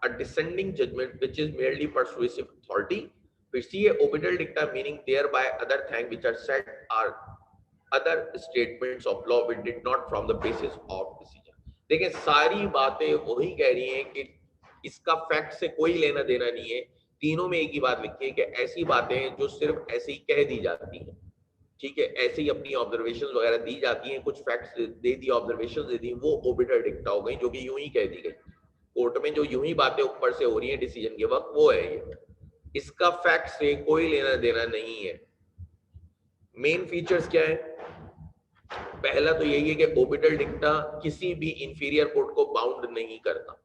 a dissenting judgment which is merely persuasive authority। फिर सी है obiter डिक्टा meaning thereby other things which are said are other statements of law which did not from the basis of decision। देखिए सारी बातें वही कह रही हैं कि इसका फैक्ट से कोई लेना देना नहीं है, तीनों में एक ही बात लिखी है कि ऐसी बातें जो सिर्फ ऐसे ही कह दी जाती हैं। ठीक है, ऐसे ही अपनी ऑब्जर्वेशंस वगैरह दी जाती हैं, कुछ फैक्ट्स दे दी, ऑब्जर्वेशंस दे दी, वो ओबिटल डिक्टा हो गई, जो कि यूं ही कह दी गई। कोर्ट में जो यूं ही बातें ऊपर से हो रही हैं डिसीजन के वक्त, वो है ये, इसका फैक्ट से कोई लेना देना नहीं है। मेन फीचर्स क्या है? पहला तो यही है कि ओबिटल डिक्टा किसी भी इंफीरियर कोर्ट को बाउंड नहीं करता,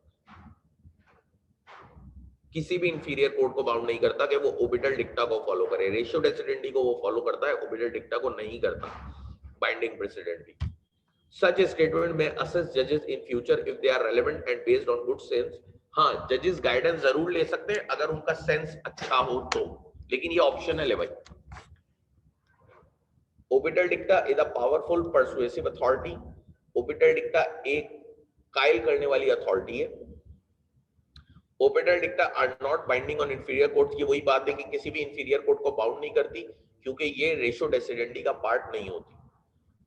किसी भी इंफीरियर कोर्ट को बाउंड नहीं करता कि वो ओबिटल डिक्टा को फॉलो करे। रेशियो डेसिडेंडी को वो फॉलो करता है, ओबिटल डिक्टा को नहीं करता। बाइंडिंग प्रेसिडेंट भी। Such a statement may assist judges in future if they are relevant and based on good sense। हाँ, जजेस गाइडेंस जरूर ले सकते हैं अगर उनका सेंस अच्छा हो तो, लेकिन ये ऑप्शनल है भाई। Obiter dicta is a powerful persuasive authority. Obiter dicta एक कायल करने वाली अथॉरिटी है। Obiter dicta are not binding on inferior court की वही बात है कि किसी भी इंफीरियर कोर्ट को बाउंड नहीं करती, क्योंकि ये रेशियो डेसिडेंडी का पार्ट नहीं होती।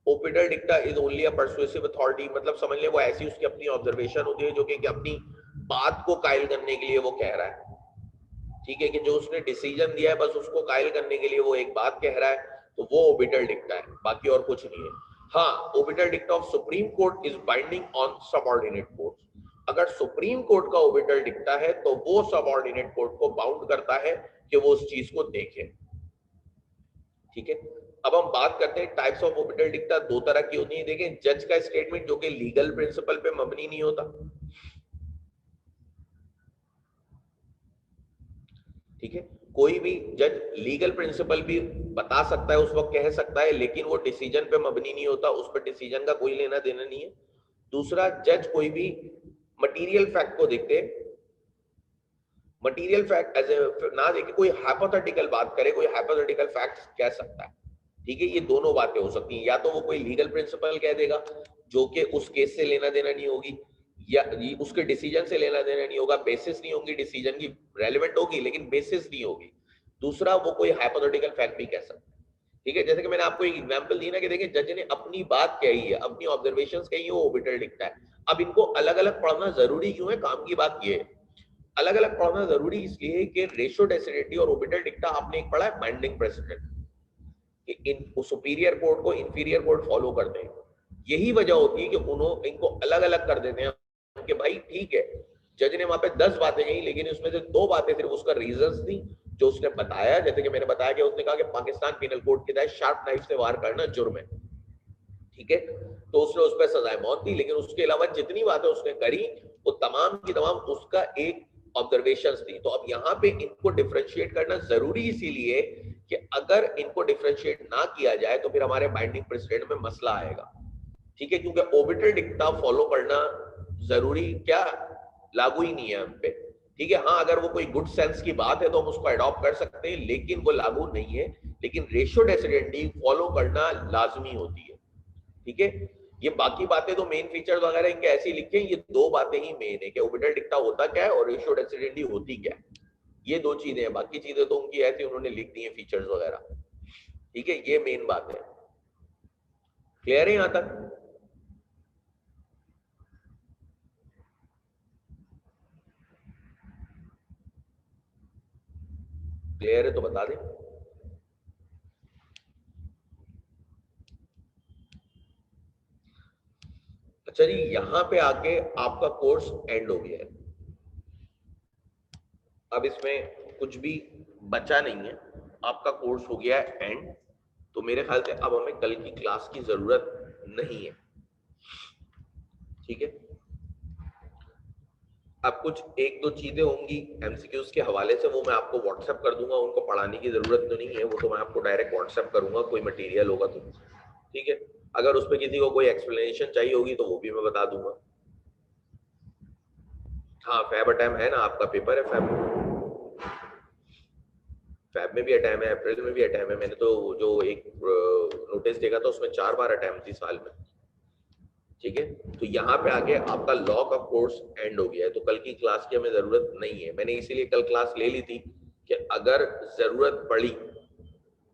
Obiter dicta is only a persuasive authority, मतलब समझ ले वो ऐसी उसकी अपनी ऑब्जर्वेशन होती है जो कि अपनी बात को कायल करने के लिए वो कह रहा है। ठीक है, कि जो उसने डिसीजन दिया है बस उसको कायल करने के लिए वो एक बात कह रहा है, तो वो ओबिटल डिक्टा है, बाकी और कुछ नहीं है। हाँ, obiter dicta of supreme court is binding on subordinate court. अगर सुप्रीम कोर्ट का ओबिटल डिक्टा है तो वो सबऑर्डिनेट कोर्ट को बाउंड करता है कि वो उस चीज को देखे। ठीक है, अब हम बात करते हैं टाइप्स ऑफ ओबिटल डिक्टा। दो तरह की होती है। देखें, जज का स्टेटमेंट जो कि लीगल प्रिंसिपल पे मबनी नहीं होता। ठीक है, कोई भी जज लीगल प्रिंसिपल भी बता सकता है, उस वक्त कह सकता है, लेकिन वो डिसीजन पे मबनी नहीं होता, उस पर डिसीजन का कोई लेना देना नहीं है। दूसरा, जज कोई भी मटेरियल फैक्ट को देखते हैं, मटेरियल फैक्ट एज ना देखे, कोई हाइपोथेटिकल बात करे, कोई हाइपोथेटिकल फैक्ट कह सकता है। ठीक है, ये दोनों बातें हो सकती हैं, या तो वो कोई लीगल प्रिंसिपल कह देगा जो कि उस केस से लेना देना नहीं होगी, या उसके डिसीजन से लेना देना नहीं होगा, बेसिस नहीं होगी डिसीजन की, रेलेवेंट होगी लेकिन बेसिस नहीं होगी। दूसरा, वो कोई हाइपोथेटिकल फैक्ट भी कह सकता है। ठीक है, जैसे कि मैंने आपको एक एग्जांपल दी ना कि देखिए जज ने अपनी बात कही है, अपनी ऑब्जर्वेशंस कही है, वो ओबिटल डिक्टा है। अब इनको अलग अलग पढ़ना जरूरी क्यों है? काम की बात ये है, अलग अलग पढ़ना जरूरी इसलिए कि रेशियो डेसिडेंटी और ओबिटल डिक्टा आपने एक पढ़ा है बाइंडिंग प्रेसिडेंट, कि इन सुपीरियर कोर्ट को इंफीरियर कोर्ट फॉलो करते हैं। यही वजह होती है कि उन्होंने इनको अलग अलग कर देते हैं कि भाई ठीक है, जज ने वहां पे 10 बातें कही, लेकिन उसमें से 2 बातें सिर्फ उसका रीजंस थी जो उसने बताया। जैसे कि मैंने बताया कि उसने कहा कि पाकिस्तान पिनल कोड के तहत शार्प नाइफ से वार करना जुर्म है। ठीक है, तो उसने उस पर सजाए मौत दी, लेकिन उसके अलावा जितनी बातें उसने करी वो तमाम की तमाम उसका एक ऑब्जर्वेशंस थी। तो अब यहाँ पे इनको डिफरेंशिएट करना जरूरी इसीलिए कि अगर इनको डिफरेंशिएट ना किया जाए तो फिर हमारे बाइंडिंग प्रेसिडेंट में मसला आएगा। ठीक है, क्योंकि ऑर्बिटल डिक्टा फॉलो करना जरूरी क्या, लागू ही नहीं है हम पे। ठीक है, हाँ अगर वो कोई गुड सेंस की बात है तो हम उसको अडॉप्ट कर सकते हैं, लेकिन वो लागू नहीं है। लेकिन रेशियो डेसिडेंडी फॉलो करना लाजमी होती है। ठीक है, ये बाकी बातें तो मेन फीचर्स वगैरह इनके ऐसे ही लिखे हैं, ये 2 बातें ही मेन है कि ऑर्बिटल डिक्टा होता क्या है और रेशियो डेसिडेंडी होती क्या है। ये 2 चीजें हैं, बाकी चीजें तो उनकी ऐसी उन्होंने लिख दी हैं फीचर्स वगैरह। ठीक है, ये मेन बात है। क्लियर है यहां तक? क्लियर है तो बता दें। अच्छा जी, यहाँ पे आके आपका कोर्स एंड हो गया है, अब इसमें कुछ भी बचा नहीं है, आपका कोर्स हो गया है एंड। तो मेरे ख्याल से अब हमें कल की क्लास की जरूरत नहीं है, ठीक है। अब कुछ एक दो चीजें होंगी एमसीक्यूज के हवाले से, वो मैं आपको व्हाट्सएप कर दूंगा, उनको पढ़ाने की जरूरत तो नहीं है, वो तो मैं आपको डायरेक्ट व्हाट्सएप करूंगा, कोई मटेरियल होगा तो, ठीक है। अगर उस पर किसी को कोई एक्सप्लेनेशन चाहिए होगी तो वो भी मैं बता दूंगा। हाँ, फैब अटैम है ना, आपका पेपर है फैब में भी अटैम है, अप्रैल में भी अटैम है। मैंने तो जो एक नोटिस देखा था उसमें 4 बार अटैम थी साल में, ठीक है। तो यहाँ पे आके आपका लॉ का कोर्स एंड हो गया है, तो कल की क्लास की हमें जरूरत नहीं है। मैंने इसीलिए कल क्लास ले ली थी कि अगर जरूरत पड़ी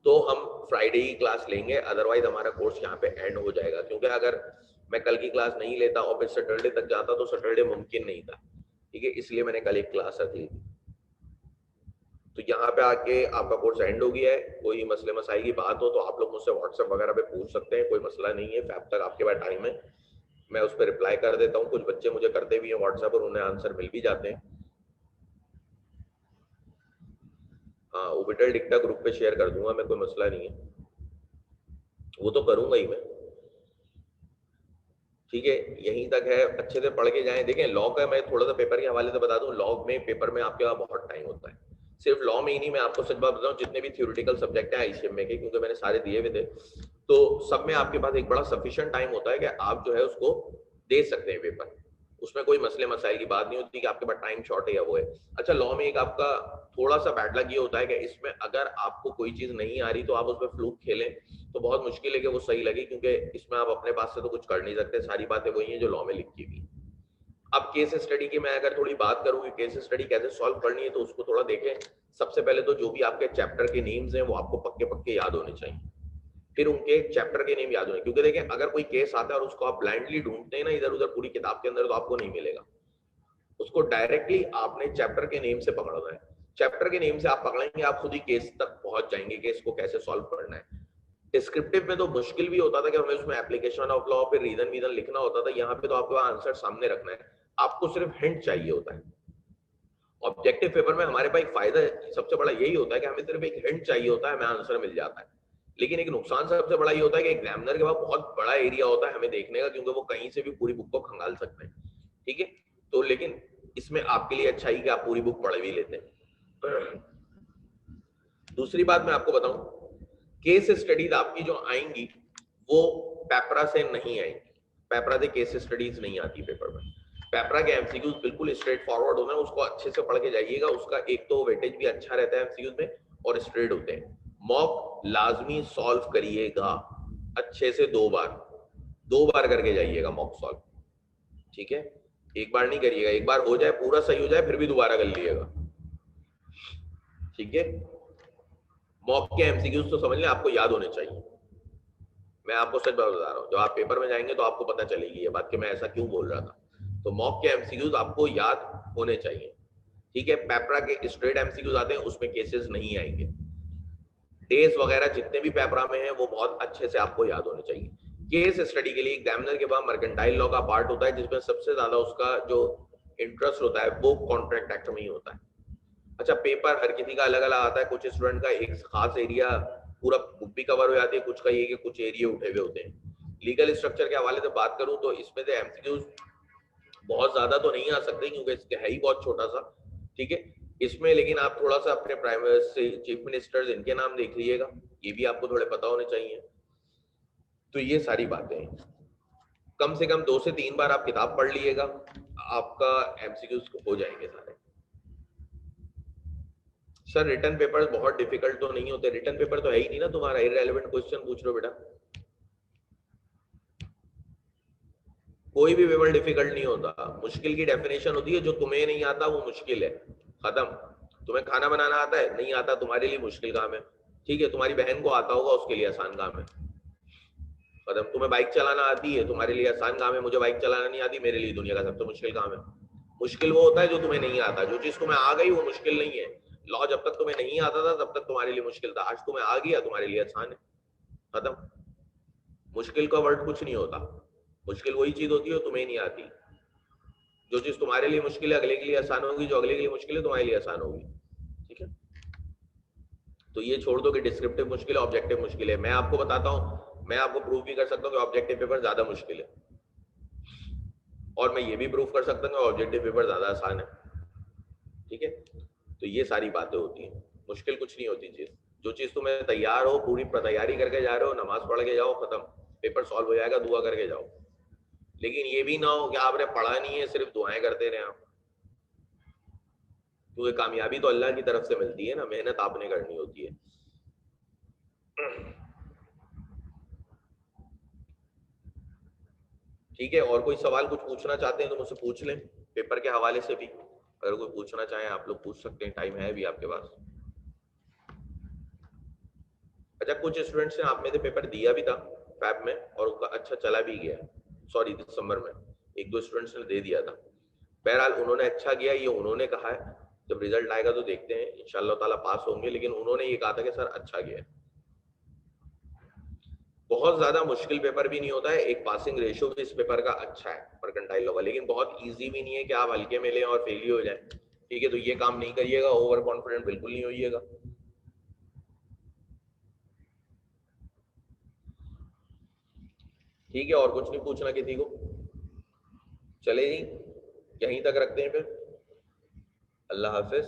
तो हम फ्राइडे ही क्लास लेंगे, अदरवाइज हमारा कोर्स यहाँ पे एंड हो जाएगा। क्योंकि अगर मैं कल की क्लास नहीं लेता और फिर सैटरडे तक जाता तो सैटरडे मुमकिन नहीं था, ठीक है, इसलिए मैंने कल एक क्लास रख ली थी। तो यहाँ पे आके आपका कोर्स एंड हो गया है। कोई मसले मसाइल की बात हो तो आप लोग मुझसे व्हाट्सएप वगैरह पे पूछ सकते हैं, कोई मसला नहीं है, फैब तक आपके पास टाइम है, मैं उस पर रिप्लाई कर देता हूँ। कुछ बच्चे मुझे करते भी हैं व्हाट्सएप और उन्हें आंसर मिल भी जाते हैं। हाँ, ओबिटल डिक्टा ग्रुप पे शेयर कर दूंगा मैं, कोई मसला नहीं है, वो तो करूंगा ही मैं, ठीक है। यहीं तक है, अच्छे से पढ़ के जाएं। देखें, लॉ का मैं थोड़ा सा पेपर के हवाले से बता दूं, लॉ में पेपर में आपके पास बहुत टाइम होता है। सिर्फ लॉ में ही नहीं, मैं आपको सच बात बताऊं, जितने भी थ्योरेटिकल सब्जेक्ट हैं आईसीएम में के, क्योंकि मैंने सारे दिए हुए थे, तो सब में आपके पास एक बड़ा सफिशिएंट टाइम होता है कि आप जो है उसको दे सकते हैं पेपर। उसमें कोई मसले मसाइल की बात नहीं होती कि आपके पास टाइम शॉर्ट है या वो है। अच्छा, लॉ में एक आपका थोड़ा सा बैड लक ये होता है कि इसमें अगर आपको कोई चीज नहीं आ रही तो आप उसमें फ्लूक खेलें तो बहुत मुश्किल है कि वो सही लगे, क्योंकि इसमें आप अपने पास से तो कुछ कर नहीं सकते, सारी बातें वही हैं जो लॉ में लिखी हुई। अब केस स्टडी की मैं अगर थोड़ी बात करूँ कि केस स्टडी कैसे सॉल्व करनी है, तो उसको थोड़ा देखें। सबसे पहले तो जो भी आपके चैप्टर के नेम्स हैं वो आपको पक्के पक्के याद होने चाहिए, फिर उनके चैप्टर के नेम याद होने, क्योंकि देखें अगर कोई केस आता है और उसको आप ब्लाइंडली ढूंढते हैं ना इधर उधर पूरी किताब के अंदर, तो आपको नहीं मिलेगा। उसको डायरेक्टली आपने चैप्टर के नेम से पकड़ना है। चैप्टर के नेम से आप पकड़ेंगे, आप खुद ही केस तक पहुंच जाएंगे कि इसको कैसे सॉल्व करना है। डिस्क्रिप्टिव में तो मुश्किल भी होता था कि हमें उसमें एप्लीकेशन ऑफ लॉ फिर रीजन वीजन लिखना होता था। यहाँ पे तो आपको आंसर सामने रखना है, आपको सिर्फ हिंट चाहिए होता है। ऑब्जेक्टिव पेपर में हमारे पास एक फायदा सबसे बड़ा यही होता है कि हमें सिर्फ एक हिंट चाहिए होता है, हमें आंसर मिल जाता है। लेकिन एक नुकसान सबसे बड़ा ये होता है कि एग्जामिनर के पास बहुत बड़ा एरिया होता है हमें देखने का, क्योंकि वो कहीं से भी पूरी बुक को खंगाल सकते हैं, ठीक है। तो लेकिन इसमें आपके लिए अच्छा ही कि आप पूरी बुक पढ़ भी लेते हैं। दूसरी बात मैं आपको बताऊं, केस स्टडीज आपकी जो आएंगी वो पेपरा से नहीं आएंगी। पेपरा से केस स्टडीज नहीं आती पेपर में। पेपरा के एमसीक्यूज बिल्कुल स्ट्रेट फॉरवर्ड होते हैं, उसको अच्छे से पढ़ के जाइएगा। उसका एक तो वेटेज भी अच्छा रहता है एमसीक्यूज में और स्ट्रेट होते हैं। मॉक लाजमी सॉल्व करिएगा अच्छे से, 2 बार करके जाइएगा मॉक सॉल्व, ठीक है। एक बार नहीं करिएगा, एक बार हो जाए पूरा सही हो जाए फिर भी दोबारा कर लीजिएगा, ठीक है। मॉक के एमसीक्यूज तो समझ लें आपको याद होने चाहिए। मैं आपको सच बात बता रहा हूँ, जब आप पेपर में जाएंगे तो आपको पता चलेगी ये बात कि मैं ऐसा क्यों बोल रहा था। तो मॉक के एमसीक्यूज आपको याद होने चाहिए, ठीक है। पेपरा के स्ट्रेट एमसीक्यूज आते हैं, उसमें केसेस नहीं आएंगे। डेज वगैरह जितने भी पेपरा में है वो बहुत अच्छे से आपको याद होने चाहिए। केस स्टडी के लिए एग्जामिनर के पास मर्केंटाइल लॉ का पार्ट होता है, जिसमें सबसे ज्यादा उसका जो इंटरेस्ट होता है वो कॉन्ट्रैक्ट एक्ट में ही होता है। अच्छा, पेपर हर किसी का अलग अलग आता है, कुछ स्टूडेंट का एक खास एरिया पूरा बुक भी कवर हो जाती है, कुछ का ये कि कुछ एरिया उठे हुए होते हैं। लीगल स्ट्रक्चर के हवाले से बात करूं तो इसमें से एमसीक्यूज बहुत ज्यादा तो नहीं आ सकते क्योंकि इसके है ही बहुत छोटा सा, ठीक है। इसमें लेकिन आप थोड़ा सा अपने प्राइम चीफ मिनिस्टर्स इनके नाम देख लीजिएगा, ये भी आपको थोड़े पता होने चाहिए। तो ये सारी बातें हैं। कम से कम 2 से 3 बार आप किताब पढ़ लीजिएगा, आपका एमसीक्यूज हो जाएंगे सारे। सर रिटर्न पेपर बहुत डिफिकल्ट तो नहीं होते, रिटर्न पेपर तो है ही नहीं ना तुम्हारा, इररेलेवेंट क्वेश्चन पूछ रहे हो बेटा। कोई भी पेपर डिफिकल्ट नहीं होता, मुश्किल की डेफिनेशन होती है जो तुम्हें नहीं आता वो मुश्किल है, खत्म। तुम्हें खाना बनाना आता है, नहीं आता, तुम्हारे लिए मुश्किल काम है, ठीक है। तुम्हारी बहन को आता होगा, उसके लिए आसान काम है, खत्म। तुम्हें बाइक चलाना आती है, तुम्हारे लिए आसान काम है, मुझे बाइक चलाना नहीं आती, मेरे लिए दुनिया का सबसे मुश्किल काम है। मुश्किल वो होता है जो तुम्हें नहीं आता, जो चीज तुम्हें आ गई वो मुश्किल नहीं है। लॉ जब तक तुम्हें नहीं आता था तब तक तुम्हारे लिए मुश्किल था, आज तुम्हें आ गया तुम्हारे लिए आसान है, खत्म। मुश्किल का वर्ड कुछ नहीं होता, मुश्किल वही चीज होती है जो तुम्हें नहीं आती। जो चीज तुम्हारे लिए मुश्किल है अगले के लिए आसान होगी, जो अगले के लिए मुश्किल है तुम्हारे लिए आसान होगी। ठीक है, तो ये छोड़ दो कि डिस्क्रिप्टिव मुश्किल है ऑब्जेक्टिव मुश्किल है। मैं आपको बताता हूँ, मैं आपको प्रूव भी कर सकता हूँ कि ऑब्जेक्टिव पेपर ज्यादा मुश्किल है, और मैं ये भी प्रूव कर सकता हूँ कि ऑब्जेक्टिव पेपर ज्यादा आसान है। ठीक है, तो ये सारी बातें होती हैं, मुश्किल कुछ नहीं होती चीज। जो चीज तुम्हें तैयार हो, पूरी तैयारी करके जा रहे हो, नमाज पढ़ के जाओ, खत्म, पेपर सॉल्व हो जाएगा, दुआ करके जाओ। लेकिन ये भी ना हो कि आपने पढ़ा नहीं है, सिर्फ दुआएं करते रहे आप। क्योंकि कामयाबी तो अल्लाह की तरफ से मिलती है ना, मेहनत आपने करनी होती है। ठीक है, और कोई सवाल कुछ पूछना चाहते हैं तो मुझसे पूछ लें, पेपर के हवाले से भी अगर कोई पूछना चाहे आप लोग पूछ सकते हैं, टाइम है भी आपके पास। अच्छा, कुछ स्टूडेंट्स ने आप में से पेपर दिया भी था फैब में और उनका अच्छा चला भी गया, सॉरी दिसंबर में एक दो स्टूडेंट्स ने दे दिया था। बहरहाल उन्होंने अच्छा किया, ये उन्होंने कहा है, जब रिजल्ट आएगा तो देखते हैं, इंशाल्लाह ताला पास होंगे, लेकिन उन्होंने ये कहा था कि सर अच्छा गया। बहुत ज्यादा मुश्किल पेपर भी नहीं होता है, एक पासिंग रेशियो भी इस पेपर का अच्छा है मर्केंटाइल होगा, लेकिन बहुत इजी भी नहीं है कि आप हल्के में लें और फेल ही हो जाए। ठीक है, तो ये काम नहीं करिएगा, ओवर कॉन्फिडेंट बिल्कुल नहीं होइएगा। ठीक है, और कुछ नहीं पूछना किसी को, चले जी, यहीं तक रखते हैं फिर। अल्लाह हाफिज।